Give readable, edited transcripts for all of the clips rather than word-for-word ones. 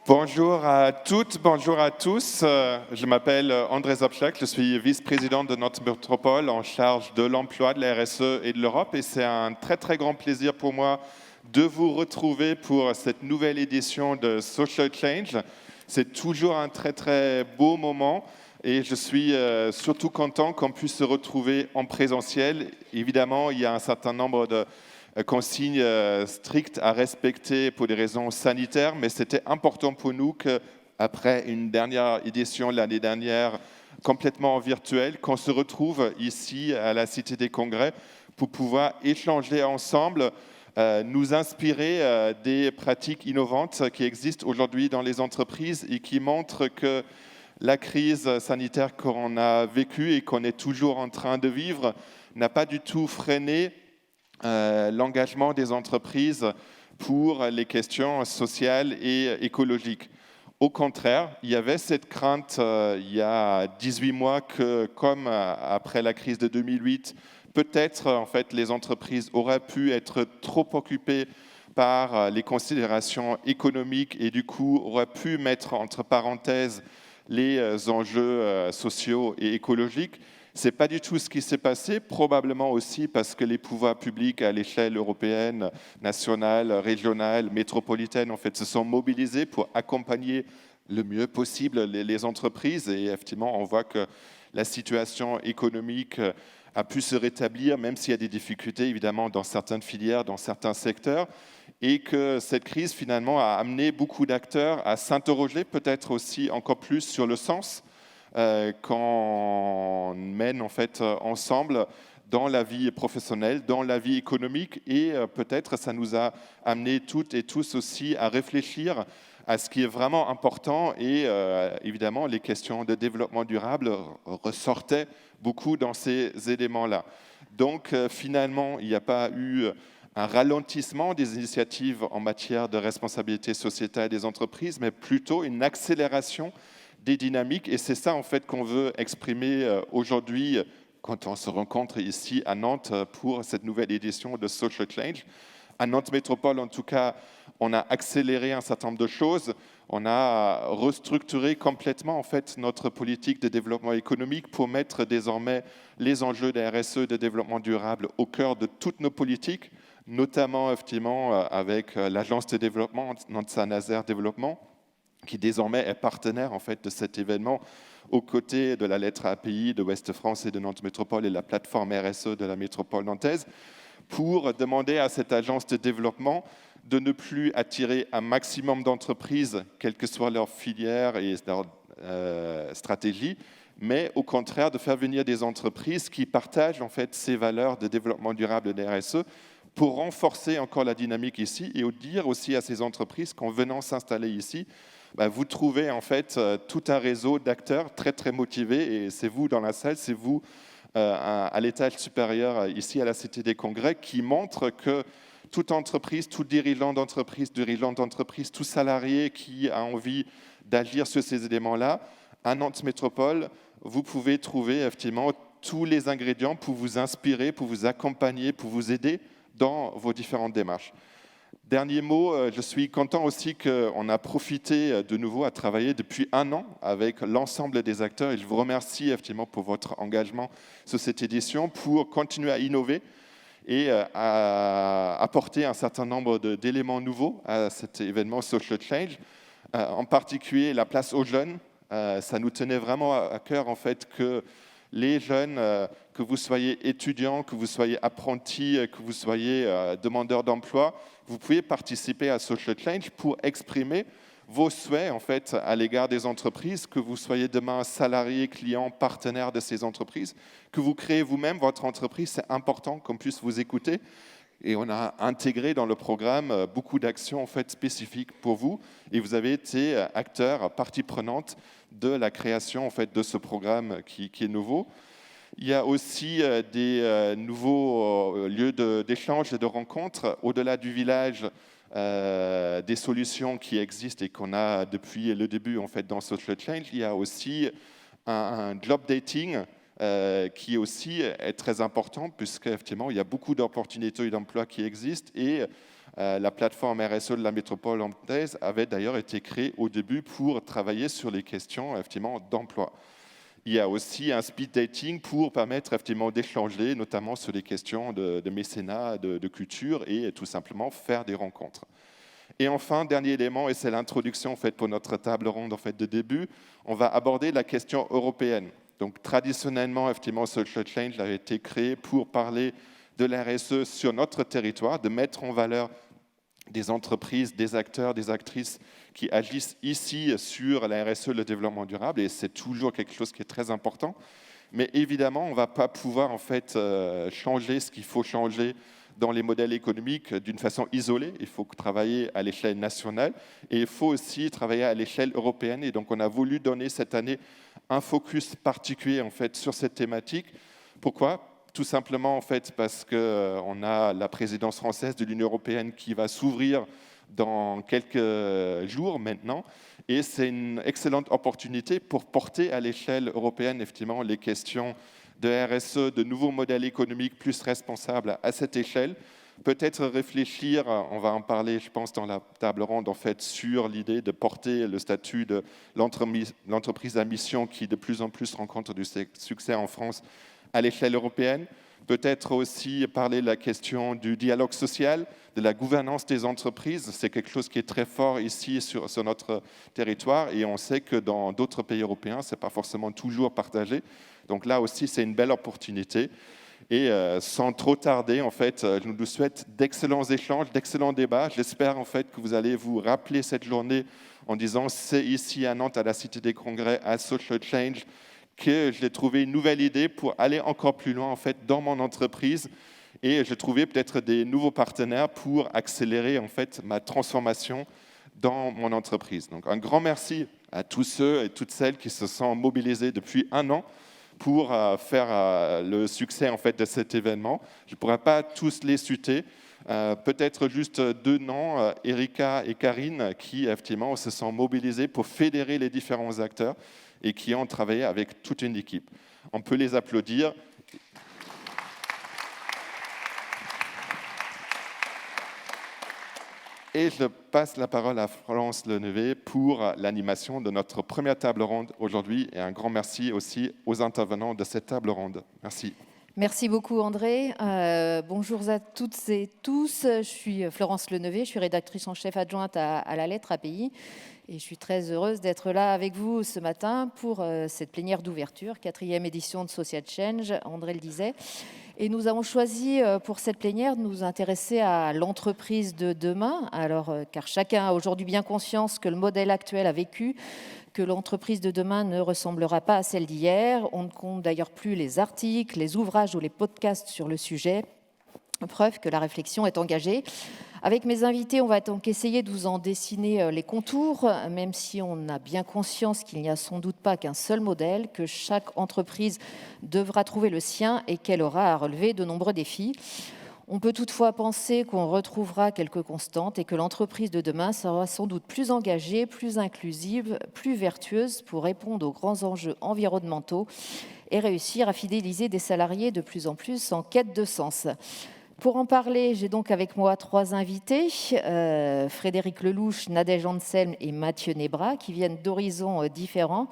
Bonjour à toutes, bonjour à tous. Je m'appelle André Zabchak, je suis vice-président de notre métropole en charge de l'emploi, de la RSE et de l'Europe. Et c'est un très très grand plaisir pour moi de vous retrouver pour cette nouvelle édition de Social Change. C'est toujours un très très beau moment et je suis surtout content qu'on puisse se retrouver en présentiel. Évidemment, il y a un certain nombre de consignes strictes à respecter pour des raisons sanitaires, mais c'était important pour nous qu'après une dernière édition l'année dernière complètement virtuelle, qu'on se retrouve ici à la Cité des Congrès pour pouvoir échanger ensemble, nous inspirer des pratiques innovantes qui existent aujourd'hui dans les entreprises et qui montrent que la crise sanitaire qu'on a vécue et qu'on est toujours en train de vivre n'a pas du tout freiné l'engagement des entreprises pour les questions sociales et écologiques. Au contraire, il y avait cette crainte il y a 18 mois que, comme après la crise de 2008, peut-être en fait, les entreprises auraient pu être trop occupées par les considérations économiques et du coup auraient pu mettre entre parenthèses les enjeux sociaux et écologiques. Ce n'est pas du tout ce qui s'est passé, probablement aussi parce que les pouvoirs publics à l'échelle européenne, nationale, régionale, métropolitaine, en fait, se sont mobilisés pour accompagner le mieux possible les entreprises. Et effectivement, on voit que la situation économique a pu se rétablir, même s'il y a des difficultés, évidemment, dans certaines filières, dans certains secteurs, et que cette crise, finalement, a amené beaucoup d'acteurs à s'interroger peut-être aussi encore plus sur le sens qu'on mène en fait ensemble dans la vie professionnelle, dans la vie économique, et peut-être ça nous a amené toutes et tous aussi à réfléchir à ce qui est vraiment important, et évidemment les questions de développement durable ressortaient beaucoup dans ces éléments-là. Donc finalement, il n'y a pas eu un ralentissement des initiatives en matière de responsabilité sociétale des entreprises, mais plutôt une accélération des dynamiques, et c'est ça en fait qu'on veut exprimer aujourd'hui quand on se rencontre ici à Nantes pour cette nouvelle édition de Social Change. À Nantes Métropole, en tout cas, on a accéléré un certain nombre de choses. On a restructuré complètement en fait notre politique de développement économique pour mettre désormais les enjeux de RSE, de développement durable, au cœur de toutes nos politiques, notamment effectivement avec l'agence de développement, Nantes Saint-Nazaire Développement, qui désormais est partenaire en fait de cet événement aux côtés de la lettre API de Ouest France et de Nantes Métropole et la plateforme RSE de la métropole nantaise, pour demander à cette agence de développement de ne plus attirer un maximum d'entreprises, quelle que soit leur filière et leur stratégie, mais au contraire de faire venir des entreprises qui partagent en fait ces valeurs de développement durable de RSE pour renforcer encore la dynamique ici et dire aussi à ces entreprises qu'en venant s'installer ici, vous trouvez en fait tout un réseau d'acteurs très très motivés, et c'est vous dans la salle, c'est vous à l'étage supérieur ici à la Cité des Congrès qui montre que toute entreprise, tout dirigeant d'entreprise, tout salarié qui a envie d'agir sur ces éléments-là, à Nantes Métropole, vous pouvez trouver effectivement tous les ingrédients pour vous inspirer, pour vous accompagner, pour vous aider dans vos différentes démarches. Dernier mot, je suis content aussi qu'on a profité de nouveau à travailler depuis 1 an avec l'ensemble des acteurs, et je vous remercie effectivement pour votre engagement sur cette édition pour continuer à innover et à apporter un certain nombre d'éléments nouveaux à cet événement Social Change, en particulier la place aux jeunes. Ça nous tenait vraiment à cœur en fait que les jeunes, que vous soyez étudiants, que vous soyez apprentis, que vous soyez demandeurs d'emploi, vous pouvez participer à Social Change pour exprimer vos souhaits en fait, à l'égard des entreprises, que vous soyez demain salarié, client, partenaire de ces entreprises, que vous créez vous-même votre entreprise, c'est important qu'on puisse vous écouter. Et on a intégré dans le programme beaucoup d'actions en fait, spécifiques pour vous. Et vous avez été acteur, partie prenante de la création en fait, de ce programme qui est nouveau. Il y a aussi des nouveaux lieux d'échange et de rencontres au-delà du village, des solutions qui existent et qu'on a depuis le début en fait, dans Social Change. Il y a aussi un job dating qui aussi est très important puisqu'effectivement, il y a beaucoup d'opportunités d'emploi qui existent et La plateforme RSE de la métropole nantaise avait d'ailleurs été créée au début pour travailler sur les questions effectivement d'emploi. Il y a aussi un speed dating pour permettre effectivement d'échanger, notamment sur les questions de mécénat, de culture et tout simplement faire des rencontres. Et enfin, dernier élément, et c'est l'introduction en fait, pour notre table ronde en fait, de début, on va aborder la question européenne. Donc traditionnellement, effectivement, Social Change a été créé pour parler de la RSE sur notre territoire, de mettre en valeur des entreprises, des acteurs, des actrices qui agissent ici sur la RSE, le développement durable, et c'est toujours quelque chose qui est très important. Mais évidemment, on ne va pas pouvoir en fait, changer ce qu'il faut changer dans les modèles économiques d'une façon isolée. Il faut travailler à l'échelle nationale et il faut aussi travailler à l'échelle européenne. Et donc, on a voulu donner cette année un focus particulier en fait, sur cette thématique. Pourquoi ? Tout simplement en fait, parce qu'on a la présidence française de l'Union européenne qui va s'ouvrir dans quelques jours maintenant. Et c'est une excellente opportunité pour porter à l'échelle européenne effectivement, les questions de RSE, de nouveaux modèles économiques plus responsables à cette échelle. Peut-être réfléchir, on va en parler, je pense, dans la table ronde, en fait, sur l'idée de porter le statut de l'entreprise à mission qui de plus en plus rencontre du succès en France à l'échelle européenne. Peut-être aussi parler de la question du dialogue social, de la gouvernance des entreprises. C'est quelque chose qui est très fort ici sur notre territoire et on sait que dans d'autres pays européens, ce n'est pas forcément toujours partagé. Donc là aussi, c'est une belle opportunité. Et sans trop tarder, en fait, je nous souhaite d'excellents échanges, d'excellents débats. J'espère en fait que vous allez vous rappeler cette journée en disant c'est ici à Nantes, à la Cité des Congrès, à Social Change, que j'ai trouvé une nouvelle idée pour aller encore plus loin en fait dans mon entreprise. Et j'ai trouvé peut-être des nouveaux partenaires pour accélérer en fait ma transformation dans mon entreprise. Donc un grand merci à tous ceux et toutes celles qui se sont mobilisés depuis 1 an pour faire le succès en fait, de cet événement. Je ne pourrais pas tous les citer. Peut-être juste 2 noms, Erika et Karine, qui effectivement se sont mobilisés pour fédérer les différents acteurs et qui ont travaillé avec toute une équipe. On peut les applaudir. Et je passe la parole à Florence Lenevé pour l'animation de notre première table ronde aujourd'hui. Et un grand merci aussi aux intervenants de cette table ronde. Merci. Merci beaucoup André. Bonjour à toutes et tous. Je suis Florence Lenevé, je suis rédactrice en chef adjointe à La Lettre API. Et je suis très heureuse d'être là avec vous ce matin pour cette plénière d'ouverture, 4e édition de Social Change, André le disait. Et nous avons choisi pour cette plénière de nous intéresser à l'entreprise de demain, car chacun a aujourd'hui bien conscience que le modèle actuel a vécu, que l'entreprise de demain ne ressemblera pas à celle d'hier. On ne compte d'ailleurs plus les articles, les ouvrages ou les podcasts sur le sujet. Preuve que la réflexion est engagée. Avec mes invités, on va donc essayer de vous en dessiner les contours, même si on a bien conscience qu'il n'y a sans doute pas qu'un seul modèle, que chaque entreprise devra trouver le sien et qu'elle aura à relever de nombreux défis. On peut toutefois penser qu'on retrouvera quelques constantes et que l'entreprise de demain sera sans doute plus engagée, plus inclusive, plus vertueuse pour répondre aux grands enjeux environnementaux et réussir à fidéliser des salariés de plus en plus en quête de sens. Pour en parler, j'ai donc avec moi 3 invités, Frédéric Lelouch, Nadège Anselme et Mathieu Nebra, qui viennent d'horizons différents,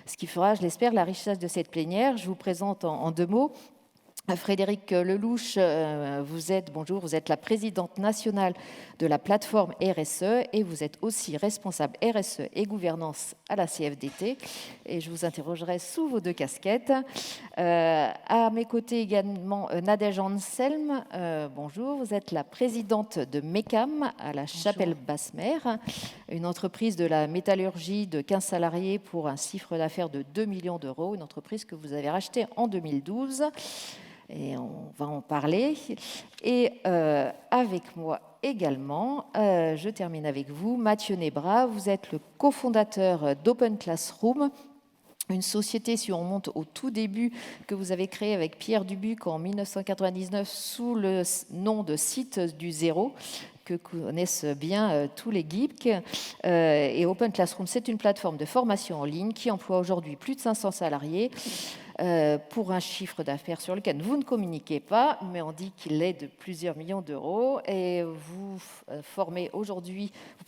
ce qui fera, je l'espère, la richesse de cette plénière. Je vous présente en 2 mots. Frédéric Lelouch, vous êtes la présidente nationale de la plateforme RSE et vous êtes aussi responsable RSE et gouvernance à la CFDT. Et je vous interrogerai sous vos 2 casquettes. À mes côtés également, Nadège Anselme, bonjour, vous êtes la présidente de MECAM à la Chapelle-Basse-Mer, une entreprise de la métallurgie de 15 salariés pour un chiffre d'affaires de 2 millions d'euros, une entreprise que vous avez rachetée en 2012. Et on va en parler. Et avec moi également, je termine avec vous, Mathieu Nebra, vous êtes le cofondateur d'Open Classroom, une société, si on monte au tout début, que vous avez créée avec Pierre Dubuc en 1999 sous le nom de Site du Zéro, que connaissent bien tous les geeks. Et Open Classroom, c'est une plateforme de formation en ligne qui emploie aujourd'hui plus de 500 salariés. pour un chiffre d'affaires sur lequel vous ne communiquez pas, mais on dit qu'il est de plusieurs millions d'euros. Et vous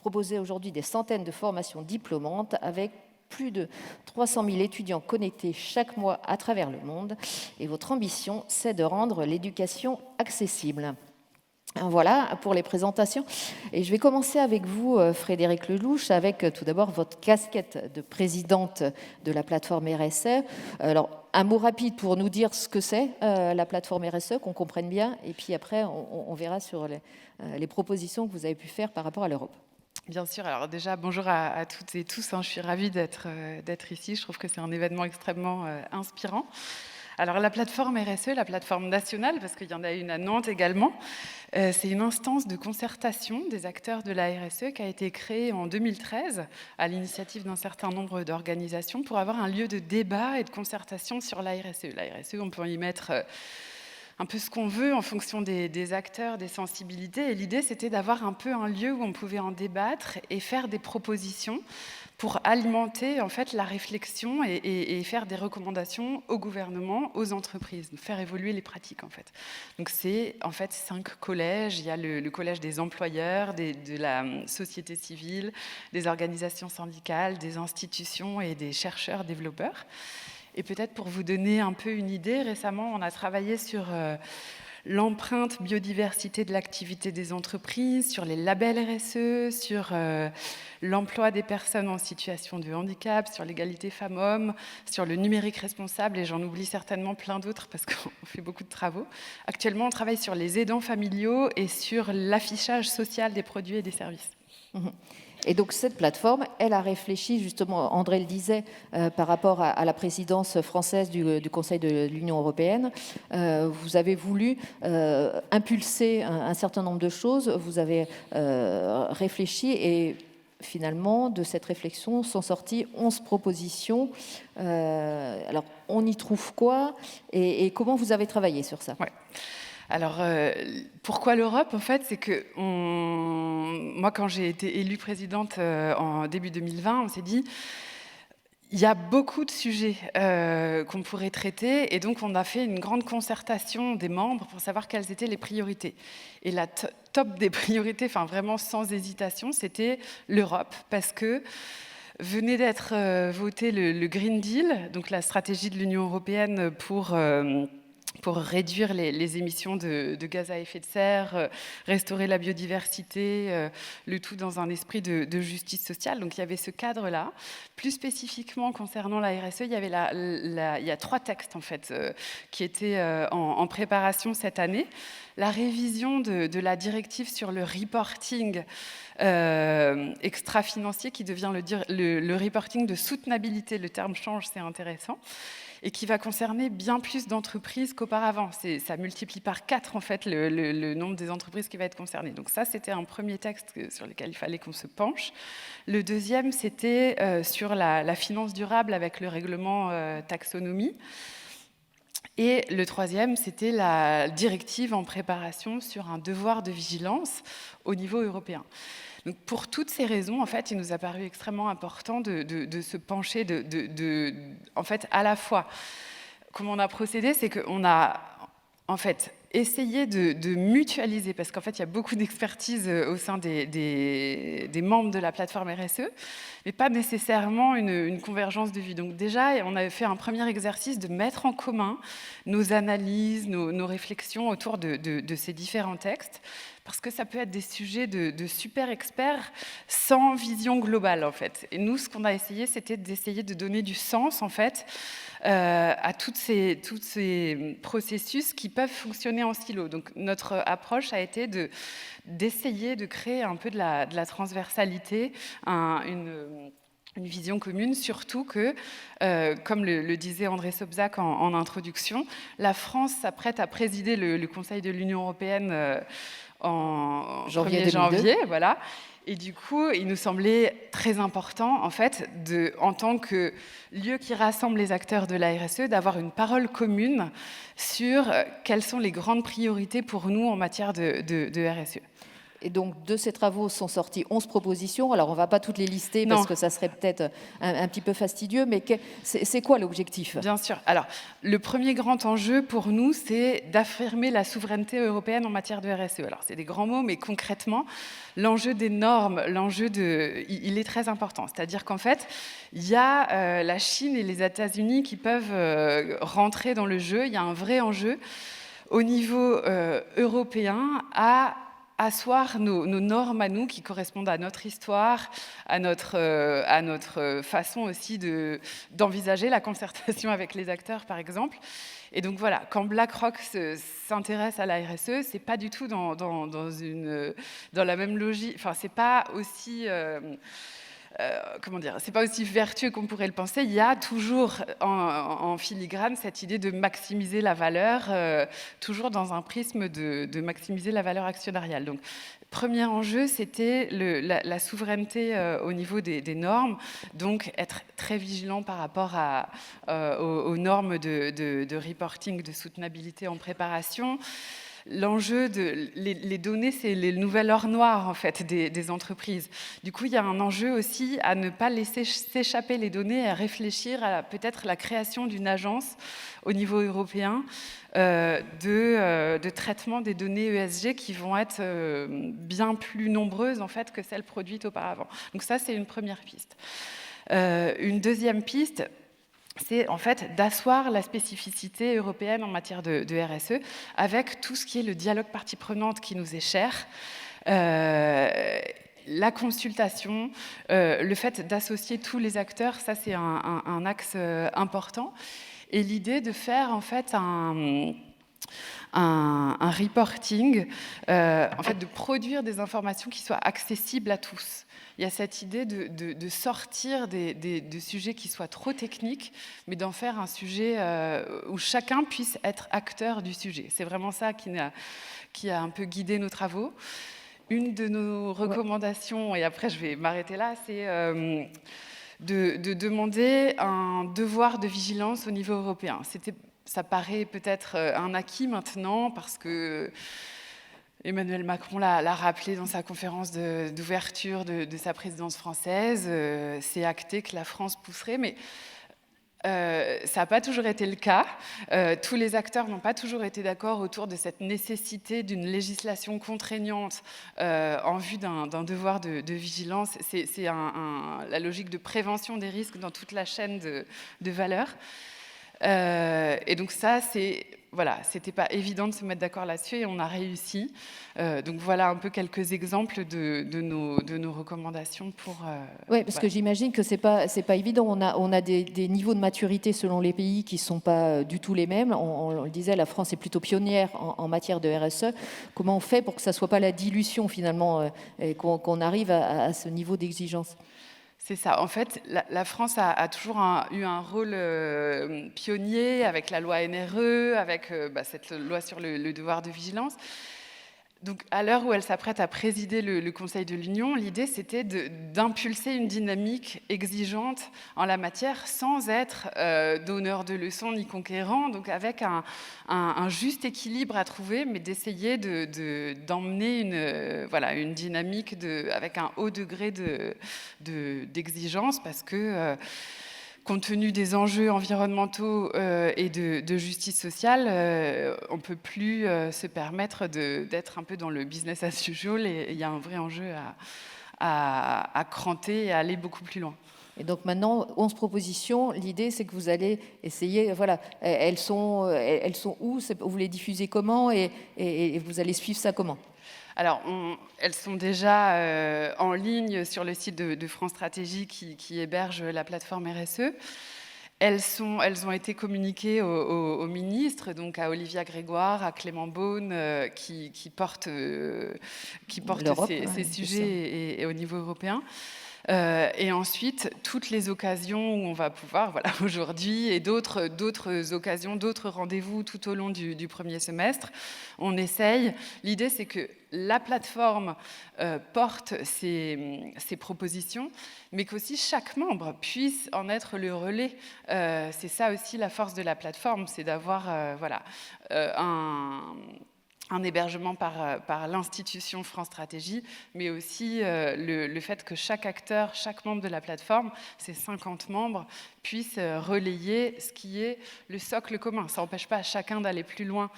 proposez aujourd'hui des centaines de formations diplômantes avec plus de 300 000 étudiants connectés chaque mois à travers le monde. Et votre ambition, c'est de rendre l'éducation accessible. Voilà pour les présentations. Et je vais commencer avec vous, Frédéric Lelouch, avec tout d'abord votre casquette de présidente de la plateforme RSE. Alors, un mot rapide pour nous dire ce que c'est la plateforme RSE, qu'on comprenne bien, et puis après, on verra sur les propositions que vous avez pu faire par rapport à l'Europe. Bien sûr, alors déjà, bonjour à toutes et tous. Je suis ravie d'être ici. Je trouve que c'est un événement extrêmement inspirant. Alors la plateforme RSE, la plateforme nationale, parce qu'il y en a une à Nantes également, c'est une instance de concertation des acteurs de la RSE qui a été créée en 2013 à l'initiative d'un certain nombre d'organisations pour avoir un lieu de débat et de concertation sur la RSE. La RSE, on peut y mettre un peu ce qu'on veut en fonction des acteurs, des sensibilités. Et l'idée, c'était d'avoir un peu un lieu où on pouvait en débattre et faire des propositions pour alimenter en fait la réflexion et faire des recommandations au gouvernement, aux entreprises, faire évoluer les pratiques en fait. Donc c'est en fait 5 collèges. Il y a le collège des employeurs, de la société civile, des organisations syndicales, des institutions et des chercheurs développeurs. Et peut-être pour vous donner un peu une idée, récemment on a travaillé sur l'empreinte biodiversité de l'activité des entreprises, sur les labels RSE, sur l'emploi des personnes en situation de handicap, sur l'égalité femmes-hommes, sur le numérique responsable, et j'en oublie certainement plein d'autres parce qu'on fait beaucoup de travaux. Actuellement, on travaille sur les aidants familiaux et sur l'affichage social des produits et des services. Et donc cette plateforme, elle a réfléchi, justement, André le disait, par rapport à la présidence française du Conseil de l'Union européenne. Vous avez voulu impulser un certain nombre de choses, vous avez réfléchi et finalement, de cette réflexion sont sorties 11 propositions. Alors, on y trouve quoi et comment vous avez travaillé sur ça ? Ouais. Alors, pourquoi l'Europe ? En fait, c'est que moi, quand j'ai été élue présidente en début 2020, on s'est dit, il y a beaucoup de sujets qu'on pourrait traiter, et donc on a fait une grande concertation des membres pour savoir quelles étaient les priorités. Et la top des priorités, enfin vraiment sans hésitation, c'était l'Europe, parce que venait d'être voté le Green Deal, donc la stratégie de l'Union européenne pour réduire les émissions de gaz à effet de serre, restaurer la biodiversité, le tout dans un esprit de justice sociale. Donc il y avait ce cadre-là. Plus spécifiquement concernant la RSE, il y a 3 textes en fait qui étaient en préparation cette année. La révision de la directive sur le reporting extra-financier qui devient le reporting de soutenabilité. Le terme change, c'est intéressant. Et qui va concerner bien plus d'entreprises qu'auparavant. Ça multiplie par 4 en fait le nombre des entreprises qui va être concernées. Donc ça, c'était un premier texte sur lequel il fallait qu'on se penche. Le deuxième, c'était sur la finance durable avec le règlement taxonomie. Et le troisième, c'était la directive en préparation sur un devoir de vigilance au niveau européen. Donc pour toutes ces raisons, en fait, il nous a paru extrêmement important de se pencher, en fait, à la fois, comment on a procédé, c'est qu'on a, en fait, essayé de mutualiser, parce qu'en fait, il y a beaucoup d'expertise au sein des membres de la plateforme RSE, mais pas nécessairement une convergence de vues. Donc déjà, on avait fait un premier exercice de mettre en commun nos analyses, nos réflexions autour de ces différents textes, parce que ça peut être des sujets de super experts sans vision globale, en fait. Et nous, ce qu'on a essayé, c'était d'essayer de donner du sens, en fait, à tous ces processus qui peuvent fonctionner en silo. Donc, notre approche a été d'essayer de créer un peu de la transversalité, une vision commune, surtout que, comme le disait André Sobzak en introduction, la France s'apprête à présider le Conseil de l'Union européenne en janvier, voilà. Et du coup, il nous semblait très important, en fait, en tant que lieu qui rassemble les acteurs de la RSE, d'avoir une parole commune sur quelles sont les grandes priorités pour nous en matière de RSE. Et donc, de ces travaux sont sorties 11 propositions. Alors, on ne va pas toutes les lister parce que ça serait peut-être un petit peu fastidieux, mais c'est quoi l'objectif ? Bien sûr. Alors, le premier grand enjeu pour nous, c'est d'affirmer la souveraineté européenne en matière de RSE. Alors, c'est des grands mots, mais concrètement, l'enjeu des normes, il est très important. C'est-à-dire qu'en fait, il y a la Chine et les États-Unis qui peuvent rentrer dans le jeu. Il y a un vrai enjeu au niveau européen à asseoir nos normes à nous qui correspondent à notre histoire, à notre façon aussi d'envisager la concertation avec les acteurs, par exemple. Et donc voilà, quand BlackRock s'intéresse à la RSE, c'est pas du tout dans la même logique. Enfin, c'est pas aussi c'est pas aussi vertueux qu'on pourrait le penser. Il y a toujours en filigrane cette idée de maximiser la valeur, toujours dans un prisme de maximiser la valeur actionnariale. Donc, premier enjeu, c'était la souveraineté au niveau des normes, donc être très vigilant par rapport aux normes de reporting, de soutenabilité en préparation. L'enjeu les données, c'est les nouvelles or noires en fait des entreprises. Du coup, il y a un enjeu aussi à ne pas laisser s'échapper les données et à réfléchir à peut-être la création d'une agence au niveau européen de traitement des données ESG qui vont être bien plus nombreuses en fait que celles produites auparavant. Donc ça, c'est une première piste. Une deuxième piste, c'est en fait d'asseoir la spécificité européenne en matière de RSE avec tout ce qui est le dialogue partie prenante qui nous est cher, la consultation, le fait d'associer tous les acteurs, ça c'est un axe important. Et l'idée de faire en fait un reporting, en fait de produire des informations qui soient accessibles à tous. Il y a cette idée de sortir de sujets qui soient trop techniques, mais d'en faire un sujet où chacun puisse être acteur du sujet. C'est vraiment ça qui a un peu guidé nos travaux. Une de nos recommandations, et après je vais m'arrêter là, c'est de demander un devoir de vigilance au niveau européen. Ça paraît peut-être un acquis maintenant, parce que Emmanuel Macron l'a rappelé dans sa conférence d'ouverture de sa présidence française. C'est acté que la France pousserait, mais ça n'a pas toujours été le cas. Tous les acteurs n'ont pas toujours été d'accord autour de cette nécessité d'une législation contraignante en vue d'un devoir de vigilance. C'est la logique de prévention des risques dans toute la chaîne de valeur. Et donc ça, c'était pas évident de se mettre d'accord là-dessus et on a réussi. Donc voilà un peu quelques exemples de nos recommandations pour... Oui, parce que j'imagine que c'est pas évident. On a des niveaux de maturité selon les pays qui sont pas du tout les mêmes. On le disait, la France est plutôt pionnière en matière de RSE. Comment on fait pour que ça soit pas la dilution finalement et qu'on arrive à ce niveau d'exigence ? C'est ça. En fait, la France a toujours eu un rôle pionnier avec la loi NRE, avec cette loi sur le devoir de vigilance. Donc, à l'heure où elle s'apprête à présider le Conseil de l'Union, l'idée, c'était d'impulser une dynamique exigeante en la matière sans être donneur de leçons ni conquérant, donc avec un juste équilibre à trouver, mais d'essayer d'emmener une dynamique avec un haut degré d'exigence, parce que... compte tenu des enjeux environnementaux et de justice sociale, on ne peut plus se permettre d'être un peu dans le business as usual, et il y a un vrai enjeu à cranter et à aller beaucoup plus loin. Et donc maintenant, 11 propositions, l'idée c'est que vous allez essayer, elles sont où ? Vous les diffusez comment et vous allez suivre ça comment ? Alors, elles sont déjà en ligne sur le site de France Stratégie qui héberge la plateforme RSE. Elles ont été communiquées aux ministres, donc à Olivia Grégoire, à Clément Beaune, qui portent ces sujets et au niveau européen. Et ensuite, toutes les occasions où on va pouvoir, aujourd'hui, et d'autres occasions, d'autres rendez-vous tout au long du premier semestre, on essaye. L'idée, c'est que la plateforme porte ces propositions, mais qu'aussi chaque membre puisse en être le relais. C'est ça aussi la force de la plateforme, c'est d'avoir un hébergement par l'institution France Stratégie, mais aussi le fait que chaque acteur, chaque membre de la plateforme, ces 50 membres, puissent relayer ce qui est le socle commun. Ça n'empêche pas à chacun d'aller plus loin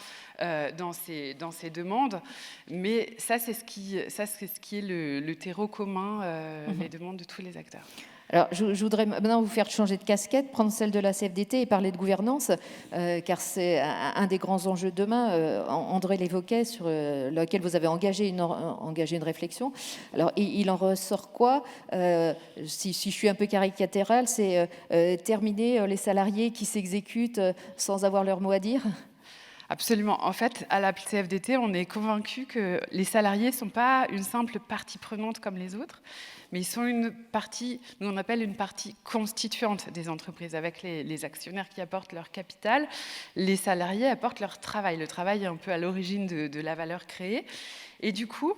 dans ses demandes, mais ça, c'est ce qui est le terreau commun, les demandes de tous les acteurs. Alors, je voudrais maintenant vous faire changer de casquette, prendre celle de la CFDT et parler de gouvernance, car c'est un des grands enjeux de demain. André l'évoquait, sur lequel vous avez engagé une réflexion. Alors, il en ressort quoi? Si je suis un peu caricaturale, c'est terminer les salariés qui s'exécutent sans avoir leur mot à dire? Absolument. En fait, à la CFDT, on est convaincus que les salariés ne sont pas une simple partie prenante comme les autres, mais ils sont une partie, nous on appelle une partie constituante des entreprises, avec les actionnaires qui apportent leur capital, les salariés apportent leur travail. Le travail est un peu à l'origine de la valeur créée. Et du coup,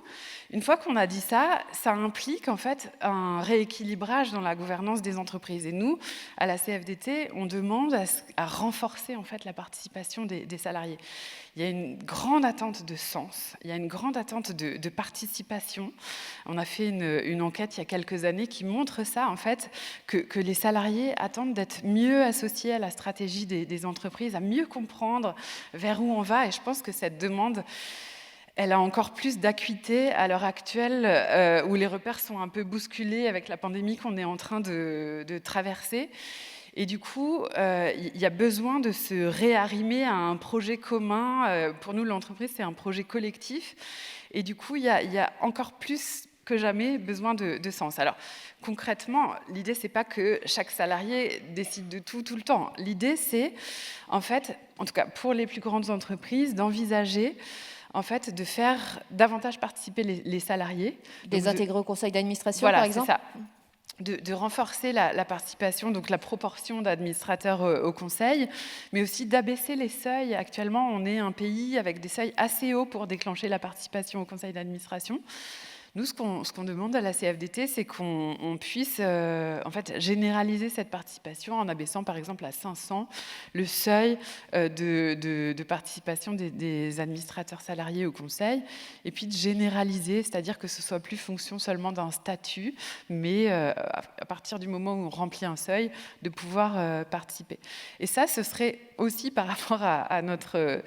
une fois qu'on a dit ça, ça implique en fait un rééquilibrage dans la gouvernance des entreprises. Et nous, à la CFDT, on demande à renforcer en fait la participation des salariés. Il y a une grande attente de sens, il y a une grande attente de participation. On a fait une enquête il y a quelques années qui montre ça, en fait, que les salariés attendent d'être mieux associés à la stratégie des entreprises, à mieux comprendre vers où on va. Et je pense que cette demande, elle a encore plus d'acuité à l'heure actuelle, où les repères sont un peu bousculés avec la pandémie qu'on est en train de traverser. Et du coup, il y a besoin de se réarrimer à un projet commun. Pour nous, l'entreprise, c'est un projet collectif. Et du coup, il y a encore plus que jamais besoin de sens. Alors, concrètement, l'idée, c'est pas que chaque salarié décide de tout le temps. L'idée, c'est, en fait, en tout cas pour les plus grandes entreprises, d'envisager en fait, de faire davantage participer les salariés. Des intégrer au conseil d'administration, voilà, par exemple? C'est ça. De renforcer la participation, donc la proportion d'administrateurs au conseil, mais aussi d'abaisser les seuils. Actuellement, on est un pays avec des seuils assez hauts pour déclencher la participation au conseil d'administration. Nous, ce qu'on demande à la CFDT, c'est qu'on puisse en fait, généraliser cette participation en abaissant, par exemple, à 500 le seuil de participation des administrateurs salariés au conseil, et puis de généraliser, c'est-à-dire que ce soit plus fonction seulement d'un statut, mais à partir du moment où on remplit un seuil, de pouvoir participer. Et ça, ce serait aussi, par rapport à notre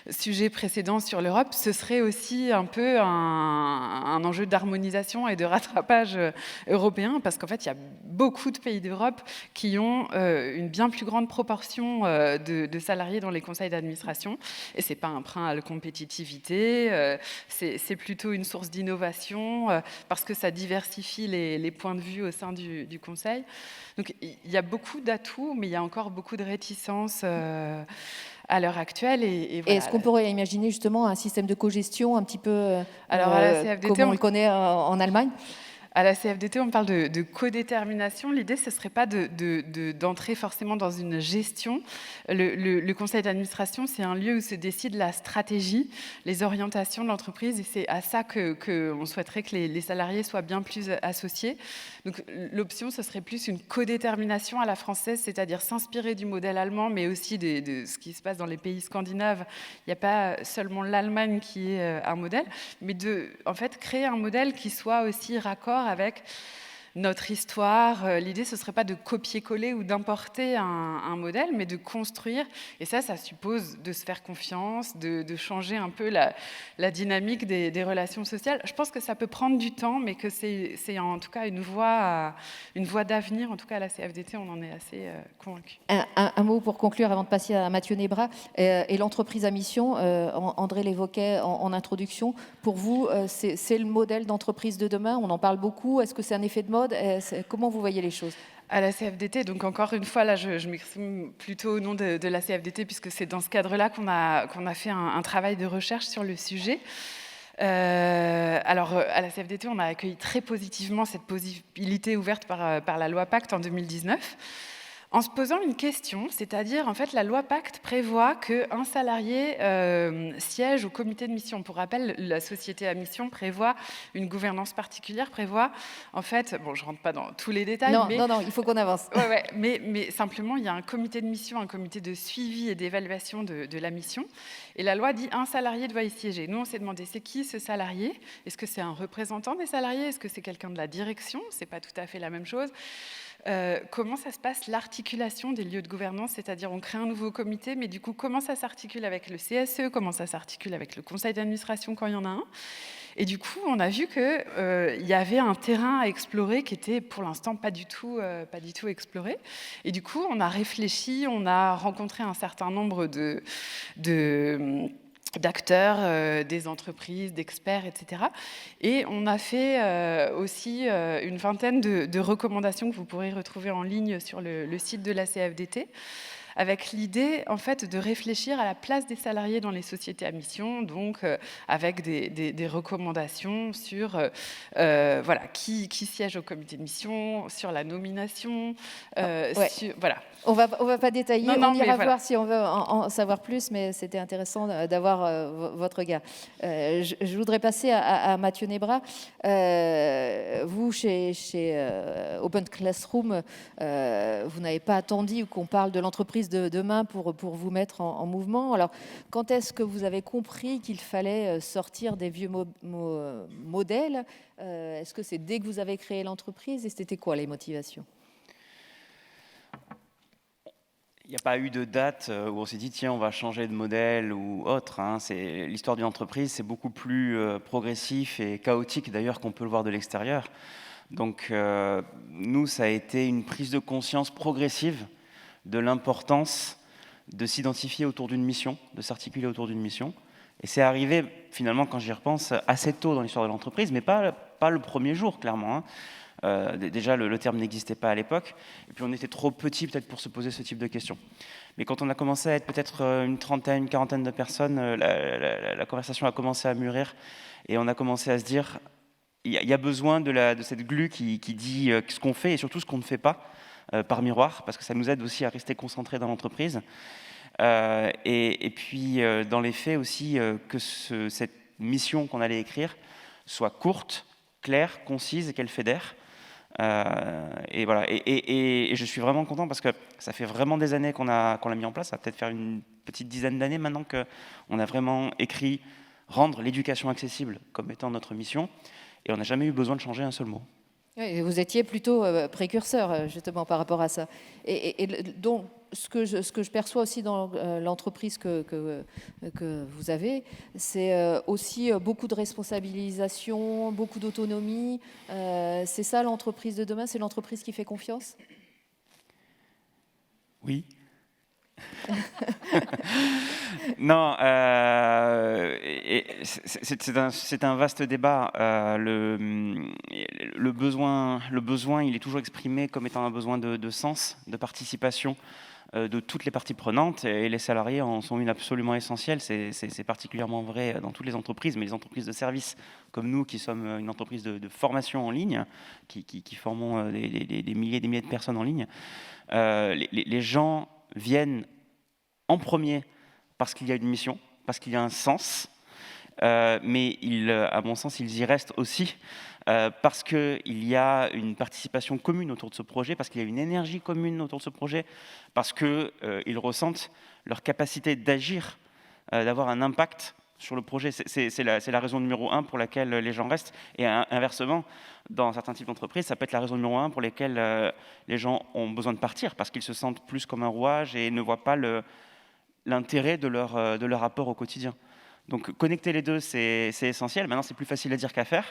sujet précédent sur l'Europe, ce serait aussi un peu un enjeu d'harmonisation et de rattrapage européen, parce qu'en fait, il y a beaucoup de pays d'Europe qui ont une bien plus grande proportion de salariés dans les conseils d'administration, et c'est pas un frein à la compétitivité, c'est plutôt une source d'innovation, parce que ça diversifie les points de vue au sein du conseil. Donc il y a beaucoup d'atouts, mais il y a encore beaucoup de réticences à l'heure actuelle. Et voilà. Est-ce qu'on pourrait imaginer justement un système de cogestion un petit peu Alors, à la CFDT, comme on le connaît en Allemagne? À la CFDT, on parle de codétermination. L'idée, ce ne serait pas d'entrer forcément dans une gestion. Le conseil d'administration, c'est un lieu où se décide la stratégie, les orientations de l'entreprise, et c'est à ça qu'on souhaiterait que les salariés soient bien plus associés. Donc, l'option, ce serait plus une codétermination à la française, c'est-à-dire s'inspirer du modèle allemand, mais aussi de ce qui se passe dans les pays scandinaves. Il n'y a pas seulement l'Allemagne qui est un modèle, mais en fait, créer un modèle qui soit aussi raccord avec notre histoire. L'idée, ce ne serait pas de copier-coller ou d'importer un modèle, mais de construire. Et ça suppose de se faire confiance, de changer un peu la dynamique des relations sociales. Je pense que ça peut prendre du temps, mais que c'est en tout cas une voie d'avenir. En tout cas, à la CFDT, on en est assez convaincus. Un mot pour conclure avant de passer à Mathieu Nebra. Et l'entreprise à mission, André l'évoquait en introduction. Pour vous, c'est le modèle d'entreprise de demain? On en parle beaucoup. Est-ce que c'est un effet de mode? Comment vous voyez les choses? À la CFDT, donc encore une fois, là, je m'exprime plutôt au nom de la CFDT, puisque c'est dans ce cadre-là qu'on a fait un travail de recherche sur le sujet. Alors, à la CFDT, on a accueilli très positivement cette possibilité ouverte par la loi Pacte en 2019. En se posant une question, c'est-à-dire, en fait, la loi Pacte prévoit qu'un salarié siège au comité de mission. Pour rappel, la société à mission prévoit une gouvernance particulière, prévoit, en fait, bon, je ne rentre pas dans tous les détails, Non, mais... non, il faut qu'on avance. Ouais, mais simplement, il y a un comité de mission, un comité de suivi et d'évaluation de la mission, et la loi dit un salarié doit y siéger. Nous, on s'est demandé, c'est qui ce salarié? Est-ce que c'est un représentant des salariés? Est-ce que c'est quelqu'un de la direction? C'est pas tout à fait la même chose. Comment ça se passe, l'articulation des lieux de gouvernance, c'est-à-dire on crée un nouveau comité, mais du coup, comment ça s'articule avec le CSE, comment ça s'articule avec le conseil d'administration quand il y en a un? Et du coup, on a vu qu'il y avait un terrain à explorer qui était pour l'instant pas du tout exploré. Et du coup, on a réfléchi, on a rencontré un certain nombre d'acteurs, des entreprises, d'experts, etc. Et on a fait aussi une vingtaine de recommandations que vous pourrez retrouver en ligne sur le site de la CFDT, avec l'idée en fait de réfléchir à la place des salariés dans les sociétés à mission, donc avec des recommandations sur voilà, qui siège au comité de mission, sur la nomination, voilà. On va pas détailler, Non, on ira voilà. voir si on veut en savoir plus, mais c'était intéressant d'avoir votre regard. Je voudrais passer à Mathieu Nebra. Vous, chez Open Classroom, vous n'avez pas attendu qu'on parle de l'entreprise de demain pour vous mettre en mouvement. Alors, quand est-ce que vous avez compris qu'il fallait sortir des vieux modèles? Est-ce que c'est dès que vous avez créé l'entreprise? Et c'était quoi les motivations? Il n'y a pas eu de date où on s'est dit tiens on va changer de modèle ou autre. L'histoire d'une entreprise, c'est beaucoup plus progressif et chaotique d'ailleurs qu'on peut le voir de l'extérieur. Donc nous, ça a été une prise de conscience progressive de l'importance de s'identifier autour d'une mission, de s'articuler autour d'une mission. Et c'est arrivé finalement, quand j'y repense, assez tôt dans l'histoire de l'entreprise, mais pas le premier jour clairement. Déjà, le terme n'existait pas à l'époque, et puis on était trop petits peut-être pour se poser ce type de questions. Mais quand on a commencé à être peut-être une trentaine, une quarantaine de personnes, la conversation a commencé à mûrir, et on a commencé à se dire, il y a besoin de cette glue qui dit ce qu'on fait et surtout ce qu'on ne fait pas par miroir, parce que ça nous aide aussi à rester concentrés dans l'entreprise. Et puis, dans les faits aussi, que cette mission qu'on allait écrire soit courte, claire, concise et qu'elle fédère. Et voilà. Et je suis vraiment content parce que ça fait vraiment des années qu'on l'a mis en place. Ça va peut-être faire une petite dizaine d'années maintenant qu'on a vraiment écrit rendre l'éducation accessible comme étant notre mission. Et on n'a jamais eu besoin de changer un seul mot. Oui, vous étiez plutôt précurseur justement par rapport à ça. Et donc, ce que je perçois aussi dans l'entreprise que vous avez, c'est aussi beaucoup de responsabilisation, beaucoup d'autonomie. C'est ça l'entreprise de demain? C'est l'entreprise qui fait confiance? Oui. Non, c'est un vaste débat. Le besoin, il est toujours exprimé comme étant un besoin de sens, de participation de toutes les parties prenantes, et les salariés en sont une absolument essentielle. C'est particulièrement vrai dans toutes les entreprises, mais les entreprises de services comme nous, qui sommes une entreprise de formation en ligne, qui formons des milliers et des milliers de personnes en ligne, les gens viennent en premier parce qu'il y a une mission, parce qu'il y a un sens, mais à mon sens, ils y restent aussi parce qu'il y a une participation commune autour de ce projet, parce qu'il y a une énergie commune autour de ce projet, parce qu'ils ressentent leur capacité d'agir, d'avoir un impact sur le projet. C'est la raison numéro 1 pour laquelle les gens restent. Et inversement, dans certains types d'entreprises, ça peut être la raison numéro 1 pour laquelle les gens ont besoin de partir, parce qu'ils se sentent plus comme un rouage et ne voient pas l'intérêt de leur rapport au quotidien. Donc connecter les deux, c'est essentiel. Maintenant, c'est plus facile à dire qu'à faire.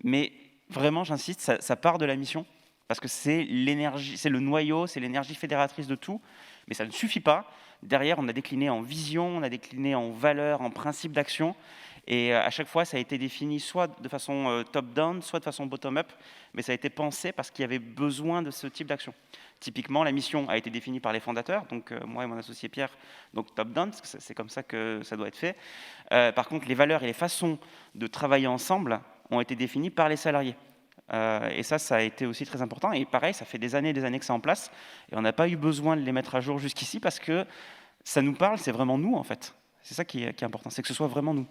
Mais vraiment, j'insiste, ça part de la mission, parce que c'est l'énergie, c'est le noyau, c'est l'énergie fédératrice de tout. Mais ça ne suffit pas. Derrière, on a décliné en vision, on a décliné en valeurs, en principes d'action. Et à chaque fois, ça a été défini soit de façon top-down, soit de façon bottom-up. Mais ça a été pensé parce qu'il y avait besoin de ce type d'action. Typiquement, la mission a été définie par les fondateurs, donc moi et mon associé Pierre, donc top-down, parce que c'est comme ça que ça doit être fait. Par contre, les valeurs et les façons de travailler ensemble ont été définies par les salariés. Et ça a été aussi très important. Et pareil, ça fait des années que c'est en place. Et on n'a pas eu besoin de les mettre à jour jusqu'ici parce que ça nous parle, c'est vraiment nous en fait. C'est ça qui est important, c'est que ce soit vraiment nous.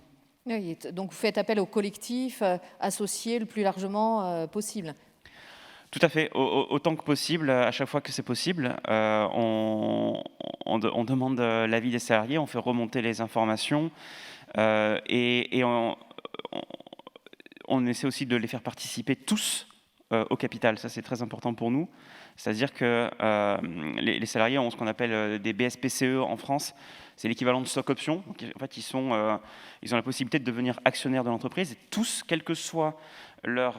Oui, donc vous faites appel au collectif associé le plus largement possible. Tout à fait, autant que possible, à chaque fois que c'est possible, on demande l'avis des salariés, on fait remonter les informations et on essaie aussi de les faire participer tous au capital. Ça, c'est très important pour nous. C'est-à-dire que les salariés ont ce qu'on appelle des BSPCE en France. C'est l'équivalent de stock options. Donc, en fait, ils ont la possibilité de devenir actionnaires de l'entreprise. Et tous, quelle que soit leur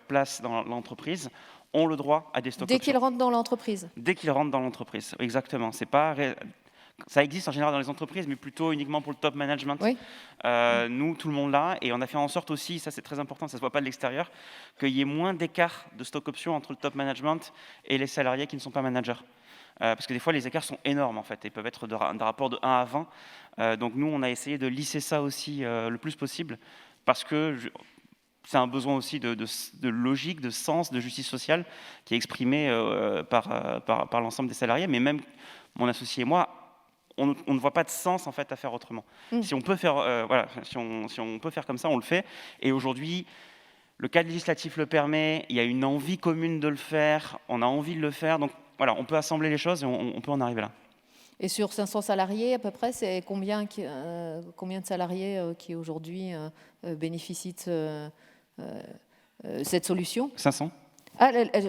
place dans l'entreprise, ont le droit à des stock options. Dès qu'ils rentrent dans l'entreprise. Dès qu'ils rentrent dans l'entreprise, exactement. C'est pas... Ça existe en général dans les entreprises, mais plutôt uniquement pour le top management. Oui. Nous, tout le monde là, et on a fait en sorte aussi, ça c'est très important, ça ne se voit pas de l'extérieur, qu'il y ait moins d'écart de stock options entre le top management et les salariés qui ne sont pas managers. Parce que des fois, les écarts sont énormes, en fait, ils peuvent être d'un rapport de 1 à 20. Donc nous, on a essayé de lisser ça aussi le plus possible, parce que c'est un besoin aussi de logique, de sens, de justice sociale, qui est exprimé par l'ensemble des salariés, mais même mon associé et moi, on ne voit pas de sens en fait à faire autrement. Si on peut faire, si on peut faire comme ça, on le fait. Et aujourd'hui, le cadre législatif le permet. Il y a une envie commune de le faire. On a envie de le faire. Donc voilà, on peut assembler les choses et on peut en arriver là. Et sur 500 salariés à peu près, c'est combien de salariés qui aujourd'hui bénéficient de cette solution? 500.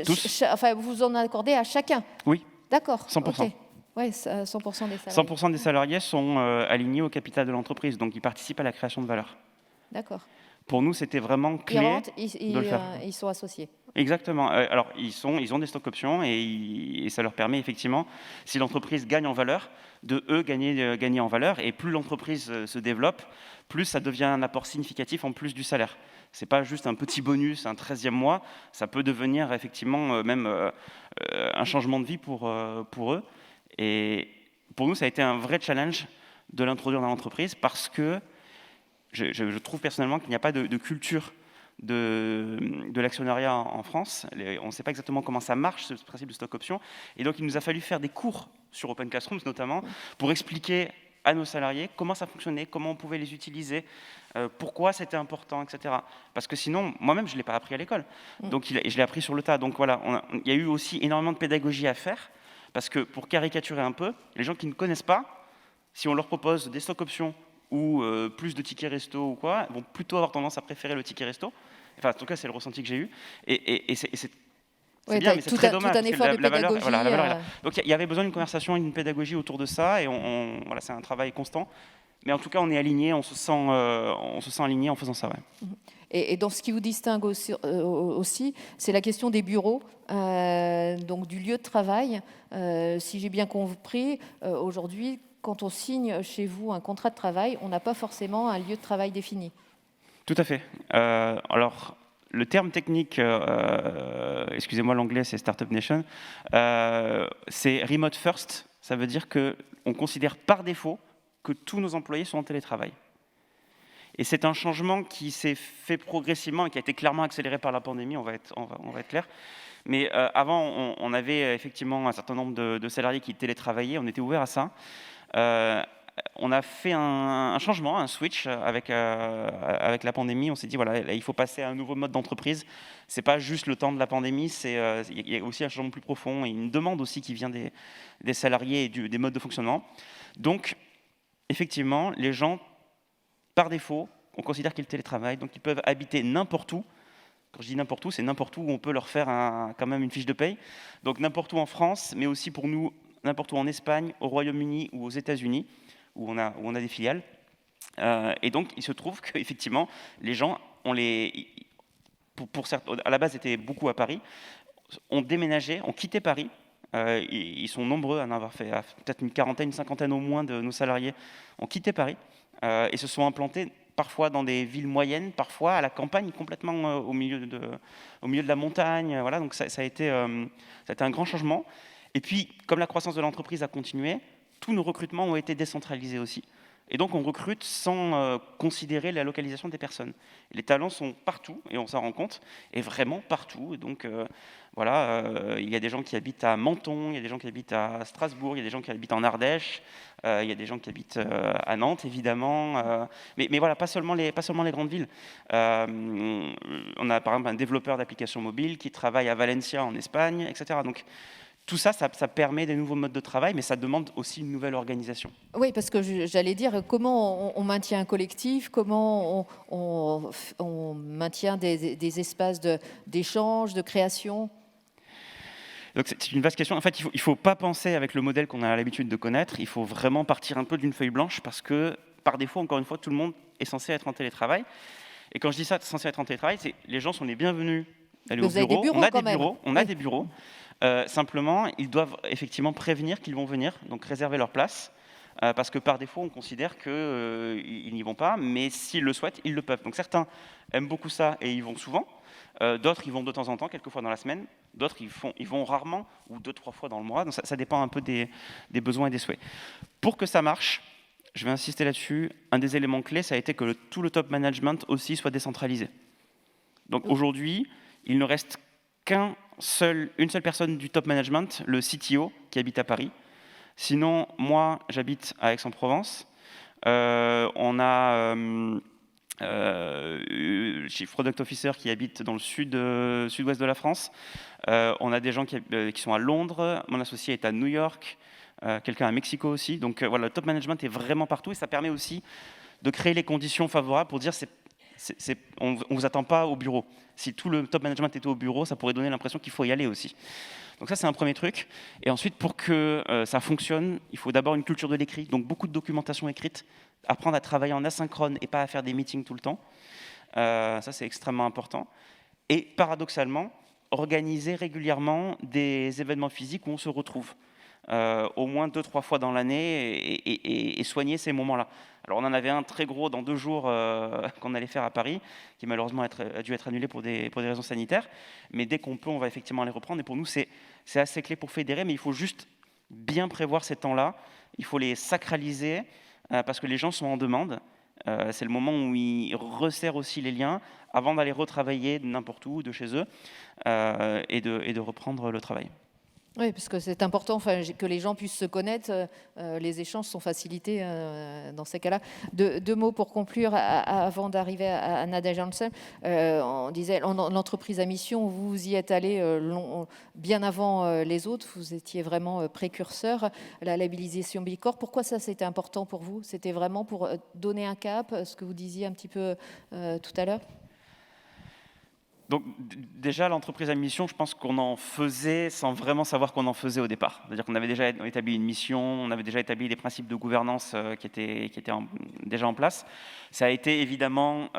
Tous. Enfin, vous en accordez à chacun? Oui. D'accord. 100%. Okay. Oui, 100% des salariés. 100% des salariés sont alignés au capital de l'entreprise, donc ils participent à la création de valeur. D'accord. Pour nous, c'était vraiment clé de le faire. Ils sont associés. Exactement. Alors, ils ont des stock options et ça leur permet effectivement, si l'entreprise gagne en valeur, de gagner en valeur. Et plus l'entreprise se développe, plus ça devient un apport significatif en plus du salaire. Ce n'est pas juste un petit bonus, un 13e mois. Ça peut devenir effectivement même un changement de vie pour eux. Et pour nous, ça a été un vrai challenge de l'introduire dans l'entreprise parce que je trouve personnellement qu'il n'y a pas de culture de l'actionnariat en France. On ne sait pas exactement comment ça marche, ce principe de stock option. Et donc, il nous a fallu faire des cours sur Open Classrooms, notamment, pour expliquer à nos salariés comment ça fonctionnait, comment on pouvait les utiliser, pourquoi c'était important, etc. Parce que sinon, moi-même, je ne l'ai pas appris à l'école. Donc, je l'ai appris sur le tas. Donc, voilà, il y a eu aussi énormément de pédagogie à faire. Parce que, pour caricaturer un peu, les gens qui ne connaissent pas, si on leur propose des stock options ou plus de tickets resto ou quoi, vont plutôt avoir tendance à préférer le ticket resto. Enfin, en tout cas, c'est le ressenti que j'ai eu. Et c'est bien, mais c'est très dommage. Tout un effort de pédagogie. La valeur est là. Donc, il y avait besoin d'une conversation, d'une pédagogie autour de ça. Et voilà, c'est un travail constant. Mais en tout cas, on est aligné, on se sent aligné en faisant ça. Ouais. Et dans ce qui vous distingue aussi, c'est la question des bureaux, donc du lieu de travail. Si j'ai bien compris, aujourd'hui, quand on signe chez vous un contrat de travail, on n'a pas forcément un lieu de travail défini. Tout à fait. Alors, le terme technique, excusez-moi l'anglais, c'est Startup Nation, c'est remote first. Ça veut dire qu'on considère par défaut que tous nos employés sont en télétravail. Et c'est un changement qui s'est fait progressivement et qui a été clairement accéléré par la pandémie, on va être clair. Mais avant, on avait effectivement un certain nombre de salariés qui télétravaillaient, on était ouvert à ça. On a fait un changement, un switch avec la pandémie. On s'est dit, voilà, il faut passer à un nouveau mode d'entreprise. Ce n'est pas juste le temps de la pandémie, il y a aussi un changement plus profond et une demande aussi qui vient des salariés et des modes de fonctionnement. Donc, effectivement, les gens, par défaut, on considère qu'ils télétravaillent, donc ils peuvent habiter n'importe où. Quand je dis n'importe où, c'est n'importe où on peut leur faire quand même une fiche de paye. Donc n'importe où en France, mais aussi pour nous, n'importe où en Espagne, au Royaume-Uni ou aux États-Unis, où on a des filiales. Et donc, il se trouve qu'effectivement, les gens, à la base, étaient beaucoup à Paris, ont déménagé, ont quitté Paris. Ils sont nombreux à en avoir fait, peut-être une quarantaine, une cinquantaine au moins de nos salariés ont quitté Paris et se sont implantés parfois dans des villes moyennes, parfois à la campagne, complètement au milieu de la montagne. Voilà, donc ça a été un grand changement. Et puis, comme la croissance de l'entreprise a continué, tous nos recrutements ont été décentralisés aussi. Et donc, on recrute sans considérer la localisation des personnes. Les talents sont partout, et on s'en rend compte, et vraiment partout. Et donc, il y a des gens qui habitent à Menton, il y a des gens qui habitent à Strasbourg, il y a des gens qui habitent en Ardèche, il y a des gens qui habitent à Nantes, évidemment. Mais voilà, pas seulement les grandes villes. On a, par exemple, un développeur d'applications mobiles qui travaille à Valencia, en Espagne, etc. Donc, tout ça, ça permet des nouveaux modes de travail, mais ça demande aussi une nouvelle organisation. Oui, parce que j'allais dire, comment on maintient un collectif, comment on maintient des espaces d'échange, de création. Donc c'est une vaste question. En fait, il ne faut pas penser avec le modèle qu'on a l'habitude de connaître. Il faut vraiment partir un peu d'une feuille blanche parce que, par défaut, encore une fois, tout le monde est censé être en télétravail. Et quand je dis ça, censé être en télétravail, c'est les gens sont les bienvenus d'aller au bureau. On a des bureaux. Simplement, ils doivent effectivement prévenir qu'ils vont venir, donc réserver leur place, parce que par défaut, on considère qu'ils n'y vont pas, mais s'ils le souhaitent, ils le peuvent. Donc certains aiment beaucoup ça et ils vont souvent, d'autres, ils vont de temps en temps, quelques fois dans la semaine, d'autres, ils vont rarement, ou 2-3 fois dans le mois, donc ça dépend un peu des besoins et des souhaits. Pour que ça marche, je vais insister là-dessus, un des éléments clés, ça a été que tout le top management aussi soit décentralisé. Donc aujourd'hui, il ne reste une seule personne du top management, le CTO, qui habite à Paris. Sinon, moi, j'habite à Aix-en-Provence. On a Chief Product Officer qui habite dans le sud-ouest de la France. On a des gens qui sont à Londres. Mon associé est à New York. Quelqu'un à Mexico aussi. Donc voilà, le top management est vraiment partout et ça permet aussi de créer les conditions favorables pour dire on ne vous attend pas au bureau. Si tout le top management était au bureau, ça pourrait donner l'impression qu'il faut y aller aussi. Donc ça, c'est un premier truc. Et ensuite, pour que ça fonctionne, il faut d'abord une culture de l'écrit, donc beaucoup de documentation écrite, apprendre à travailler en asynchrone et pas à faire des meetings tout le temps. Ça, c'est extrêmement important. Et paradoxalement, organiser régulièrement des événements physiques où on se retrouve. Au moins 2-3 fois dans l'année et soigner ces moments-là. Alors on en avait un très gros dans 2 jours qu'on allait faire à Paris, qui malheureusement a dû être annulé pour des raisons sanitaires, mais dès qu'on peut, on va effectivement les reprendre. Et pour nous, c'est assez clé pour fédérer, mais il faut juste bien prévoir ces temps-là, il faut les sacraliser, parce que les gens sont en demande. C'est le moment où ils resserrent aussi les liens avant d'aller retravailler de n'importe où, de chez eux, et de reprendre le travail. Oui, parce que c'est important que les gens puissent se connaître. Les échanges sont facilités dans ces cas-là. Deux mots pour conclure avant d'arriver à Nadège Hansen. On disait l'entreprise à mission, vous y êtes allé bien avant les autres. Vous étiez vraiment précurseur. La labellisation Bicorp, pourquoi ça c'était important pour vous? C'était vraiment pour donner un cap, ce que vous disiez un petit peu tout à l'heure? Donc déjà, l'entreprise à mission, je pense qu'on en faisait sans vraiment savoir qu'on en faisait au départ. C'est-à-dire qu'on avait déjà établi une mission, on avait déjà établi des principes de gouvernance qui étaient déjà en place. Ça a été évidemment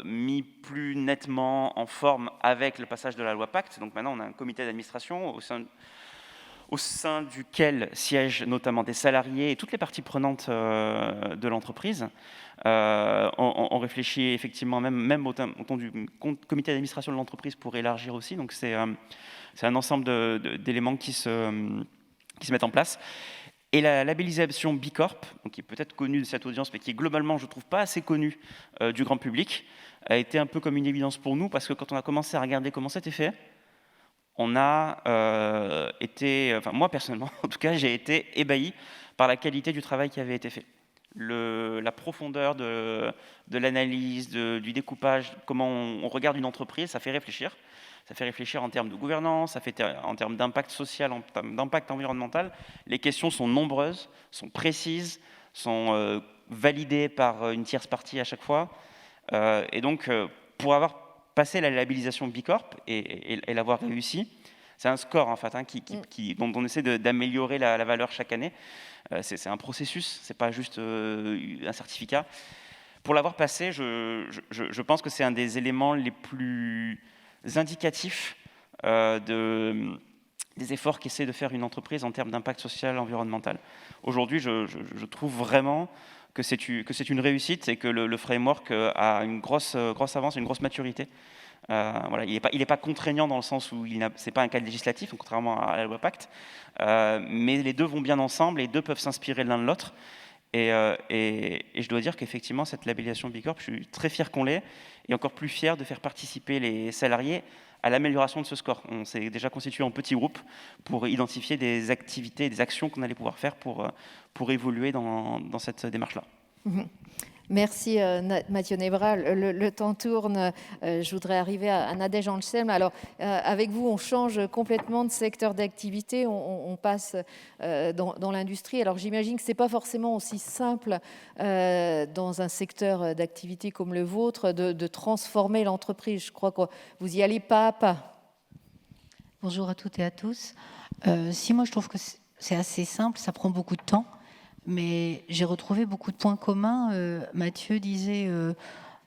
mis plus nettement en forme avec le passage de la loi Pacte. Donc maintenant, on a un comité d'administration au sein duquel siègent notamment des salariés et toutes les parties prenantes de l'entreprise. On réfléchit effectivement même au temps du comité d'administration de l'entreprise pour élargir aussi. Donc c'est un ensemble d'éléments qui se mettent en place. Et la labellisation Bicorp, donc qui est peut-être connue de cette audience, mais qui est globalement, je trouve, pas assez connue du grand public, a été un peu comme une évidence pour nous, parce que quand on a commencé à regarder comment c'était fait, on a moi personnellement, en tout cas, j'ai été ébahi par la qualité du travail qui avait été fait. La profondeur de l'analyse, du découpage, comment on regarde une entreprise, ça fait réfléchir. Ça fait réfléchir en termes de gouvernance, ça fait en termes d'impact social, en termes d'impact environnemental. Les questions sont nombreuses, sont précises, sont validées par une tierce partie à chaque fois. Et donc, pour avoir passé la labellisation Bicorp et l'avoir réussi, c'est un score en fait, dont on essaie d'améliorer la valeur chaque année. C'est un processus, c'est pas juste un certificat. Pour l'avoir passé, je pense que c'est un des éléments les plus indicatifs des efforts qu'essaie de faire une entreprise en termes d'impact social et environnemental. Aujourd'hui, je trouve vraiment que c'est une réussite et que le framework a une grosse avance, une grosse maturité. Voilà, il n'est pas contraignant dans le sens où ce n'est pas un cadre législatif, contrairement à la loi Pacte, mais les deux vont bien ensemble, les deux peuvent s'inspirer l'un de l'autre. Et je dois dire qu'effectivement, cette labellisation B Corp, je suis très fier qu'on l'ait, et encore plus fier de faire participer les salariés à l'amélioration de ce score. On s'est déjà constitué en petits groupes pour identifier des activités, des actions qu'on allait pouvoir faire pour évoluer dans cette démarche-là. Merci Mathieu Nebra. Le temps tourne. Je voudrais arriver à Nadège Anselme. Alors, avec vous, on change complètement de secteur d'activité. On passe dans l'industrie. Alors, j'imagine que ce n'est pas forcément aussi simple dans un secteur d'activité comme le vôtre de transformer l'entreprise. Je crois que vous y allez pas à pas. Bonjour à toutes et à tous. Si moi, je trouve que c'est assez simple, ça prend beaucoup de temps. Mais j'ai retrouvé beaucoup de points communs. Mathieu disait,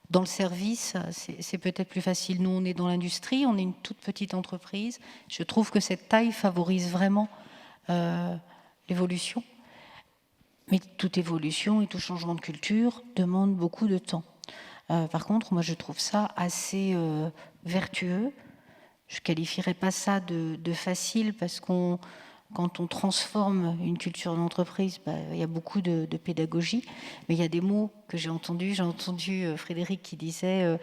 dans le service, c'est peut-être plus facile. Nous, on est dans l'industrie, on est une toute petite entreprise. Je trouve que cette taille favorise vraiment l'évolution. Mais toute évolution et tout changement de culture demande beaucoup de temps. Par contre, moi, je trouve ça assez vertueux. Je ne qualifierais pas ça de facile parce quand on transforme une culture d'entreprise, il y a beaucoup de pédagogie, mais il y a des mots que j'ai entendus. J'ai entendu Frédéric qui disait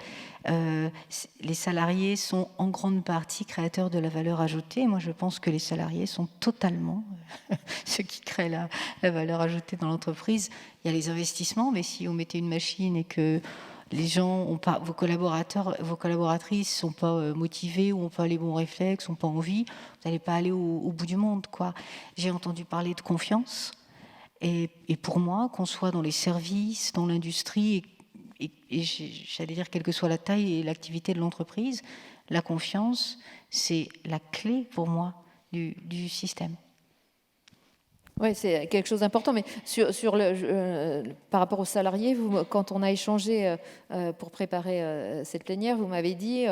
les salariés sont en grande partie créateurs de la valeur ajoutée. Moi, je pense que les salariés sont totalement ceux qui créent la valeur ajoutée dans l'entreprise. Il y a les investissements, mais si on mettait une machine et que les gens ont pas, vos collaboratrices sont pas motivées ou n'ont pas les bons réflexes, n'ont pas envie, vous n'allez pas aller au bout du monde, quoi. J'ai entendu parler de confiance, et pour moi, qu'on soit dans les services, dans l'industrie, et j'allais dire quelle que soit la taille et l'activité de l'entreprise, la confiance, c'est la clé pour moi du système. Oui, c'est quelque chose d'important, mais par rapport aux salariés, quand on a échangé pour préparer cette plénière, vous m'avez dit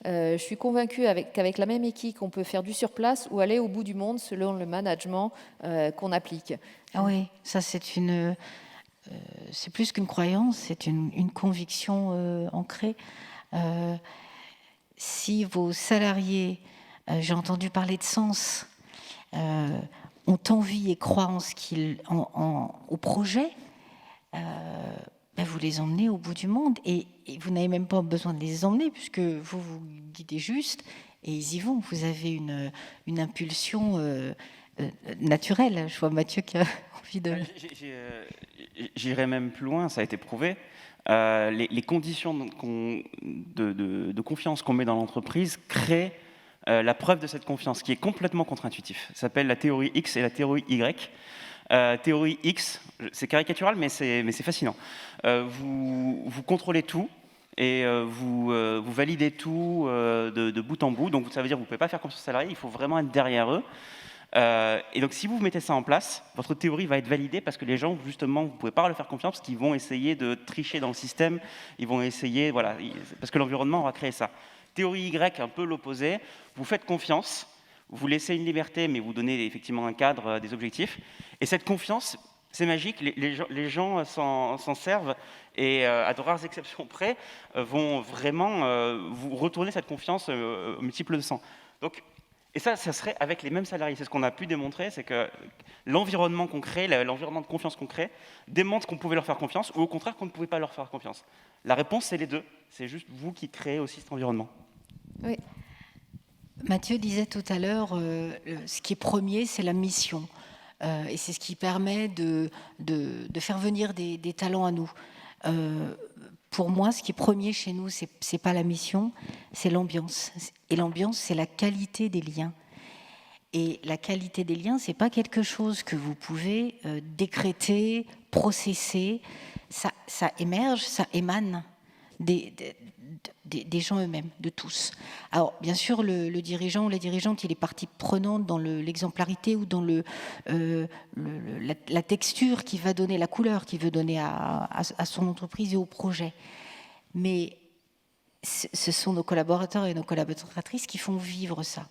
je suis convaincue qu'avec la même équipe, on peut faire du surplace ou aller au bout du monde selon le management qu'on applique. Ah oui, ça c'est c'est plus qu'une croyance, c'est une conviction ancrée. Si vos salariés, j'ai entendu parler de sens, ont envie et croient au projet, vous les emmenez au bout du monde et vous n'avez même pas besoin de les emmener puisque vous guidez juste et ils y vont. Vous avez une impulsion naturelle. Je vois Mathieu qui a envie de... J'irai même plus loin, ça a été prouvé. Les conditions de confiance qu'on met dans l'entreprise créent la preuve de cette confiance, qui est complètement contre-intuitif. Ça s'appelle la théorie X et la théorie Y. Théorie X, c'est caricatural, mais c'est fascinant. Vous contrôlez tout et vous validez tout de bout en bout. Donc ça veut dire que vous ne pouvez pas faire confiance aux salariés, il faut vraiment être derrière eux. Et donc si vous mettez ça en place, votre théorie va être validée parce que les gens, justement, vous ne pouvez pas leur faire confiance parce qu'ils vont essayer de tricher dans le système, ils vont essayer, voilà, parce que l'environnement aura créé ça. Théorie Y, un peu l'opposé, vous faites confiance, vous laissez une liberté, mais vous donnez effectivement un cadre, des objectifs. Et cette confiance, c'est magique, les gens s'en servent et à de rares exceptions près, vont vraiment vous retourner cette confiance multiple de 100. Donc, et ça serait avec les mêmes salariés. C'est ce qu'on a pu démontrer, c'est que l'environnement qu'on crée, l'environnement de confiance qu'on crée, démontre qu'on pouvait leur faire confiance ou au contraire qu'on ne pouvait pas leur faire confiance. La réponse, c'est les deux. C'est juste vous qui créez aussi cet environnement. Oui. Mathieu disait tout à l'heure, ce qui est premier, c'est la mission. Et c'est ce qui permet de faire venir des talents à nous. Pour moi, ce qui est premier chez nous, c'est pas la mission, c'est l'ambiance. Et l'ambiance, c'est la qualité des liens. Et la qualité des liens, c'est pas quelque chose que vous pouvez décréter, processer. Ça émerge, ça émane des gens eux-mêmes, de tous. Alors, bien sûr, le dirigeant ou la dirigeante, il est partie prenante dans l'exemplarité ou dans la texture qui va donner la couleur, qui veut donner à son entreprise et au projet. Mais ce sont nos collaborateurs et nos collaboratrices qui font vivre ça.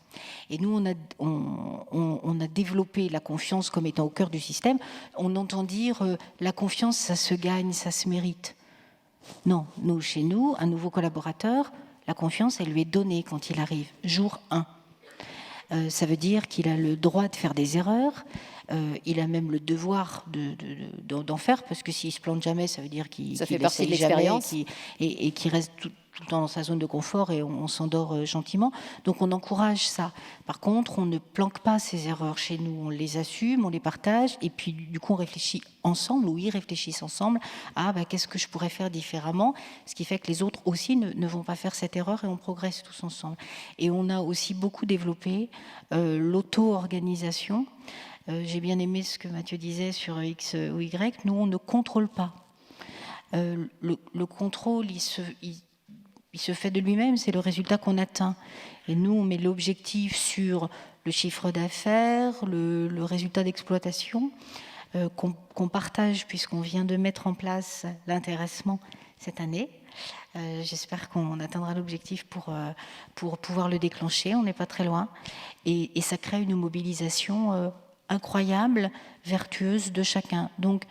Et nous, on a développé la confiance comme étant au cœur du système. On entend dire la confiance, ça se gagne, ça se mérite. Non, chez nous, un nouveau collaborateur, la confiance, elle lui est donnée quand il arrive, jour 1. Ça veut dire qu'il a le droit de faire des erreurs, il a même le devoir d'en faire, parce que s'il se plante jamais, ça veut dire qu'il Ça fait partie de essaye jamais l'expérience. et qu'il reste tout le temps dans sa zone de confort et on s'endort gentiment. Donc on encourage ça. Par contre, on ne planque pas ces erreurs chez nous, on les assume, on les partage, et puis du coup on réfléchit ensemble, ou ils réfléchissent ensemble, à qu'est-ce que je pourrais faire différemment, ce qui fait que les autres aussi ne vont pas faire cette erreur et on progresse tous ensemble. Et on a aussi beaucoup développé l'auto-organisation. J'ai bien aimé ce que Mathieu disait sur X ou Y. Nous, on ne contrôle pas. Le contrôle, il se fait de lui-même, c'est le résultat qu'on atteint. Et nous, on met l'objectif sur le chiffre d'affaires, le résultat d'exploitation, qu'on partage puisqu'on vient de mettre en place l'intéressement cette année. J'espère qu'on atteindra l'objectif pour pouvoir le déclencher, on n'est pas très loin. Et ça crée une mobilisation incroyable, vertueuse de chacun. Donc,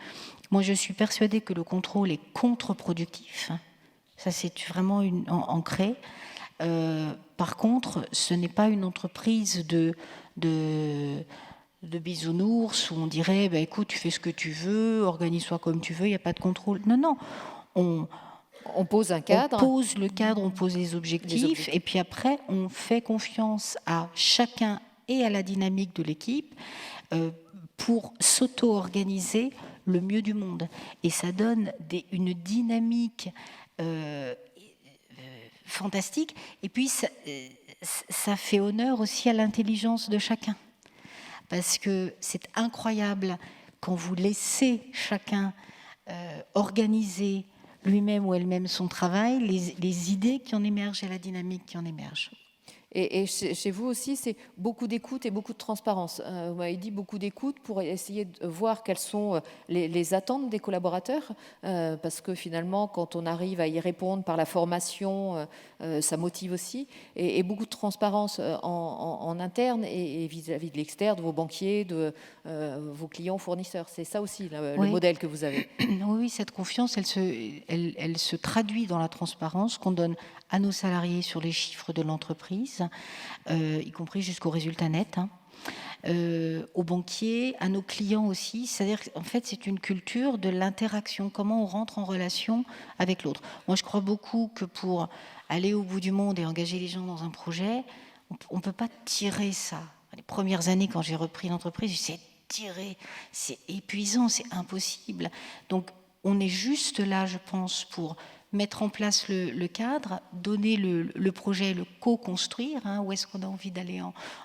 moi, je suis persuadée que le contrôle est contre-productif. Ça, c'est vraiment ancré. Par contre, ce n'est pas une entreprise de bisounours où on dirait écoute, tu fais ce que tu veux, organise-toi comme tu veux, il n'y a pas de contrôle. Non. On pose un cadre. On pose le cadre, on pose les objectifs. Et puis après, on fait confiance à chacun et à la dynamique de l'équipe pour s'auto-organiser le mieux du monde. Et ça donne une dynamique fantastique. Et puis, ça fait honneur aussi à l'intelligence de chacun. Parce que c'est incroyable quand vous laissez chacun organiser lui-même ou elle-même son travail, les idées qui en émergent et la dynamique qui en émerge. Et chez vous aussi, c'est beaucoup d'écoute et beaucoup de transparence. Vous m'avez dit beaucoup d'écoute pour essayer de voir quelles sont les attentes des collaborateurs, parce que finalement, quand on arrive à y répondre par la formation, ça motive aussi. Et beaucoup de transparence en interne et vis-à-vis de l'externe, de vos banquiers, de vos clients, fournisseurs. C'est ça aussi le modèle que vous avez. Oui, cette confiance, elle se traduit dans la transparence qu'on donne à nos salariés sur les chiffres de l'entreprise, y compris jusqu'au résultat net, aux banquiers, à nos clients aussi. C'est-à-dire qu'en fait, c'est une culture de l'interaction, comment on rentre en relation avec l'autre. Moi, je crois beaucoup que pour aller au bout du monde et engager les gens dans un projet, on ne peut pas tirer ça. Les premières années, quand j'ai repris l'entreprise, c'est tirer, c'est épuisant, c'est impossible. Donc, on est juste là, je pense, pour mettre en place le cadre, donner le projet, le co-construire, où est-ce qu'on a envie d'aller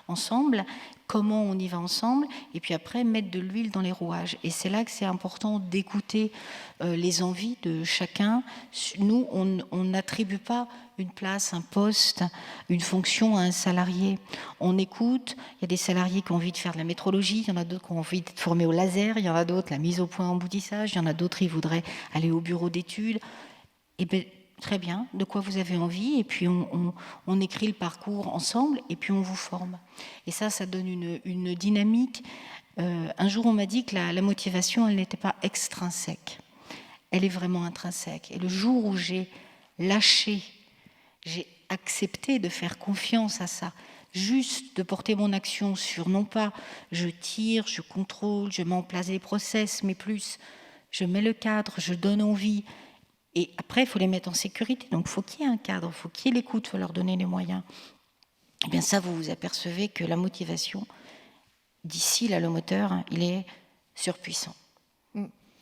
ensemble, comment on y va ensemble, et puis après mettre de l'huile dans les rouages. Et c'est là que c'est important d'écouter les envies de chacun. Nous, on n'attribue pas une place, un poste, une fonction à un salarié. On écoute, il y a des salariés qui ont envie de faire de la métrologie, il y en a d'autres qui ont envie d'être formés au laser, il y en a d'autres la mise au point emboutissage, il y en a d'autres qui voudraient aller au bureau d'études. Eh bien, très bien, de quoi vous avez envie, et puis on écrit le parcours ensemble, et puis on vous forme. Et ça donne une dynamique. Un jour, on m'a dit que la motivation, elle n'était pas extrinsèque. Elle est vraiment intrinsèque. Et le jour où j'ai lâché, j'ai accepté de faire confiance à ça, juste de porter mon action sur, non pas je tire, je contrôle, je mets en place des process, mais plus je mets le cadre, je donne envie. Et après, il faut les mettre en sécurité. Donc, il faut qu'il y ait un cadre, il faut qu'il y ait l'écoute, il faut leur donner les moyens. Eh bien, ça, vous vous apercevez que la motivation, d'ici là, le moteur, il est surpuissant.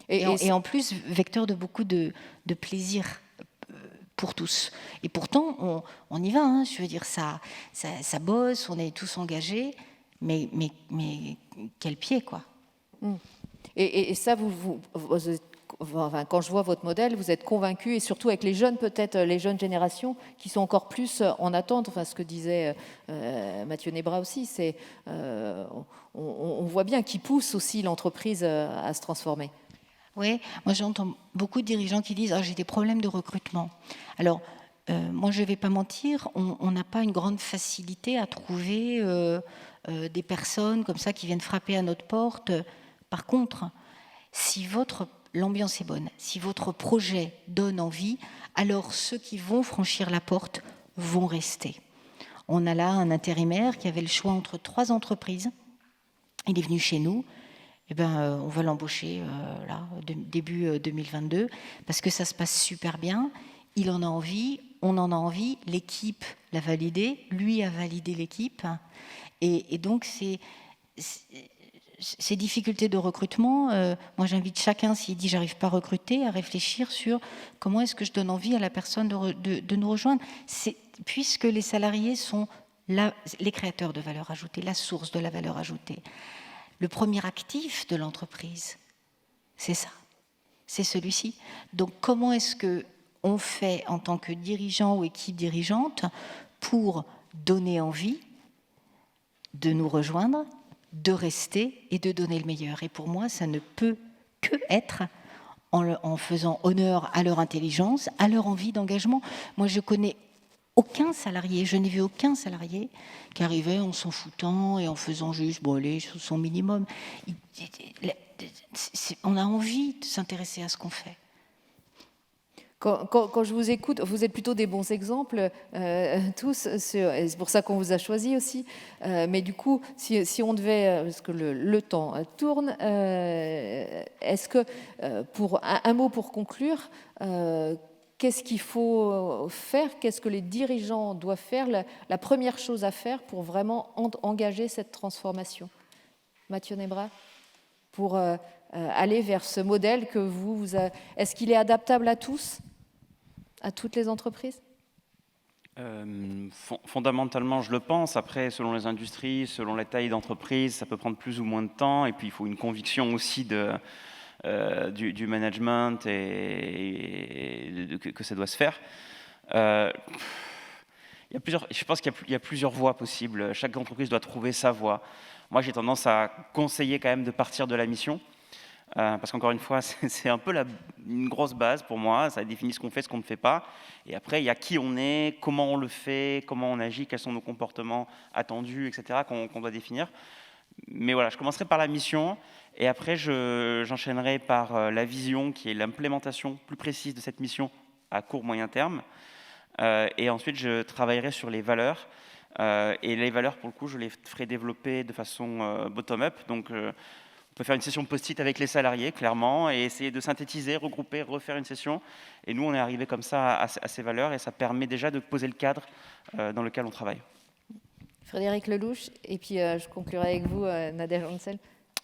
Et en plus, vecteur de beaucoup de plaisir pour tous. Et pourtant, on y va. Je veux dire, ça bosse, on est tous engagés, mais quel pied, quoi. Et ça, enfin, quand je vois votre modèle, vous êtes convaincu, et surtout avec les jeunes, peut-être les jeunes générations, qui sont encore plus en attente. Enfin, ce que disait Mathieu Nebra aussi, c'est on voit bien qu'ils poussent aussi l'entreprise à se transformer. Oui, moi j'entends beaucoup de dirigeants qui disent j'ai des problèmes de recrutement. Alors, moi je ne vais pas mentir, on n'a pas une grande facilité à trouver des personnes comme ça qui viennent frapper à notre porte. Par contre, si l'ambiance est bonne, si votre projet donne envie, alors ceux qui vont franchir la porte vont rester. On a là un intérimaire qui avait le choix entre 3 entreprises. Il est venu chez nous. eh ben, on va l'embaucher là, début 2022, parce que ça se passe super bien, il en a envie, on en a envie, l'équipe l'a validé, lui a validé l'équipe, et donc ces difficultés de recrutement, moi j'invite chacun, s'il dit j'arrive pas à recruter, à réfléchir sur comment est-ce que je donne envie à la personne de nous rejoindre, puisque les salariés sont les créateurs de valeur ajoutée, la source de la valeur ajoutée. Le premier actif de l'entreprise, c'est ça, c'est celui-ci. Donc comment est-ce qu'on fait en tant que dirigeant ou équipe dirigeante pour donner envie de nous rejoindre, de rester et de donner le meilleur. Et pour moi, ça ne peut que être en faisant honneur à leur intelligence, à leur envie d'engagement. Moi, je connais aucun salarié, je n'ai vu aucun salarié qui arrivait en s'en foutant et en faisant juste, bon, allez, son minimum. On a envie de s'intéresser à ce qu'on fait. Quand je vous écoute, vous êtes plutôt des bons exemples, tous, et c'est pour ça qu'on vous a choisi aussi. Mais du coup, si on devait, parce que le temps tourne, est-ce que, pour un mot pour conclure, qu'est-ce qu'il faut faire, qu'est-ce que les dirigeants doivent faire, la première chose à faire pour vraiment engager cette transformation? Mathieu Nebra, pour aller vers ce modèle que vous avez. Est-ce qu'il est adaptable à tous, à toutes les entreprises? Fondamentalement, je le pense. Après, selon les industries, selon les tailles d'entreprise, ça peut prendre plus ou moins de temps. Et puis, il faut une conviction aussi du management et que ça doit se faire. Je pense qu'il y a plusieurs voies possibles. Chaque entreprise doit trouver sa voie. Moi, j'ai tendance à conseiller quand même de partir de la mission. Parce qu'encore une fois, c'est un peu une grosse base pour moi. Ça définit ce qu'on fait, ce qu'on ne fait pas. Et après, il y a qui on est, comment on le fait, comment on agit, quels sont nos comportements attendus, etc., qu'on doit définir. Mais voilà, je commencerai par la mission. Et après, j'enchaînerai par la vision, qui est l'implémentation plus précise de cette mission à court, moyen terme. Et ensuite, je travaillerai sur les valeurs. Et les valeurs, pour le coup, je les ferai développer de façon bottom-up. Donc, on peut faire une session post-it avec les salariés, clairement, et essayer de synthétiser, regrouper, refaire une session. Et nous, on est arrivé comme ça à ces valeurs, et ça permet déjà de poser le cadre dans lequel on travaille. Frédéric Lelouch, et puis je conclurai avec vous, Nadège Ansel.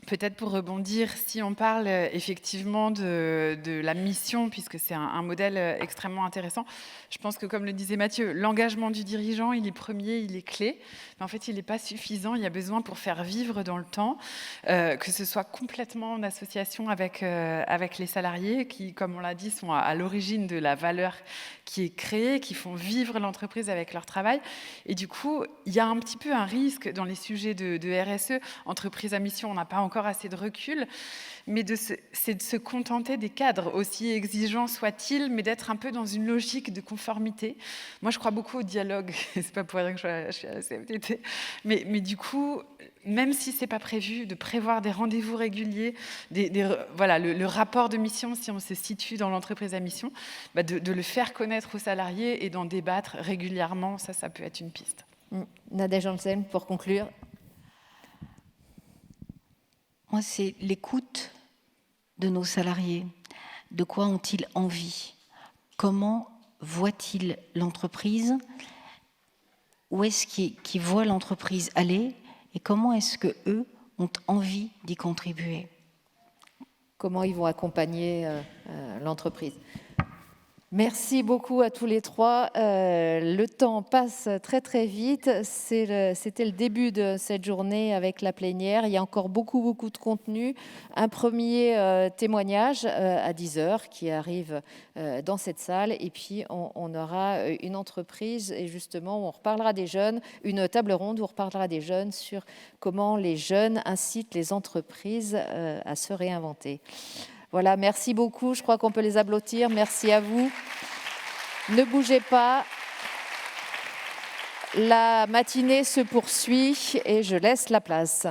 Peut-être pour rebondir, si on parle effectivement de la mission, puisque c'est un modèle extrêmement intéressant, je pense que, comme le disait Mathieu, l'engagement du dirigeant, il est premier, il est clé. Mais en fait, il n'est pas suffisant. Il y a besoin, pour faire vivre dans le temps, que ce soit complètement en association avec les salariés qui, comme on l'a dit, sont à l'origine de la valeur qui est créée, qui font vivre l'entreprise avec leur travail. Et du coup, il y a un petit peu un risque dans les sujets de RSE. Entreprise à mission, on n'a pas encore assez de recul, mais c'est de se contenter des cadres, aussi exigeants soient-ils, mais d'être un peu dans une logique de conformité. Moi, je crois beaucoup au dialogue, c'est pas pour rien que je suis à la CFDT, mais du coup, même si c'est pas prévu, de prévoir des rendez-vous réguliers, voilà, le rapport de mission, si on se situe dans l'entreprise à mission, de le faire connaître aux salariés et d'en débattre régulièrement, ça peut être une piste. Nadège Ansel, pour conclure. Moi, c'est l'écoute de nos salariés. De quoi ont-ils envie? Comment voient-ils l'entreprise? Où est-ce qu'ils voient l'entreprise aller? Et comment est-ce qu'eux ont envie d'y contribuer? Comment ils vont accompagner l'entreprise? Merci beaucoup à tous les trois. Le temps passe très très vite. C'était le début de cette journée avec la plénière. Il y a encore beaucoup de contenu. Un premier témoignage à 10h qui arrive dans cette salle. Et puis on aura une entreprise et justement on reparlera des jeunes, une table ronde où on reparlera des jeunes sur comment les jeunes incitent les entreprises à se réinventer. Voilà, merci beaucoup. Je crois qu'on peut les applaudir. Merci à vous. Ne bougez pas. La matinée se poursuit et je laisse la place.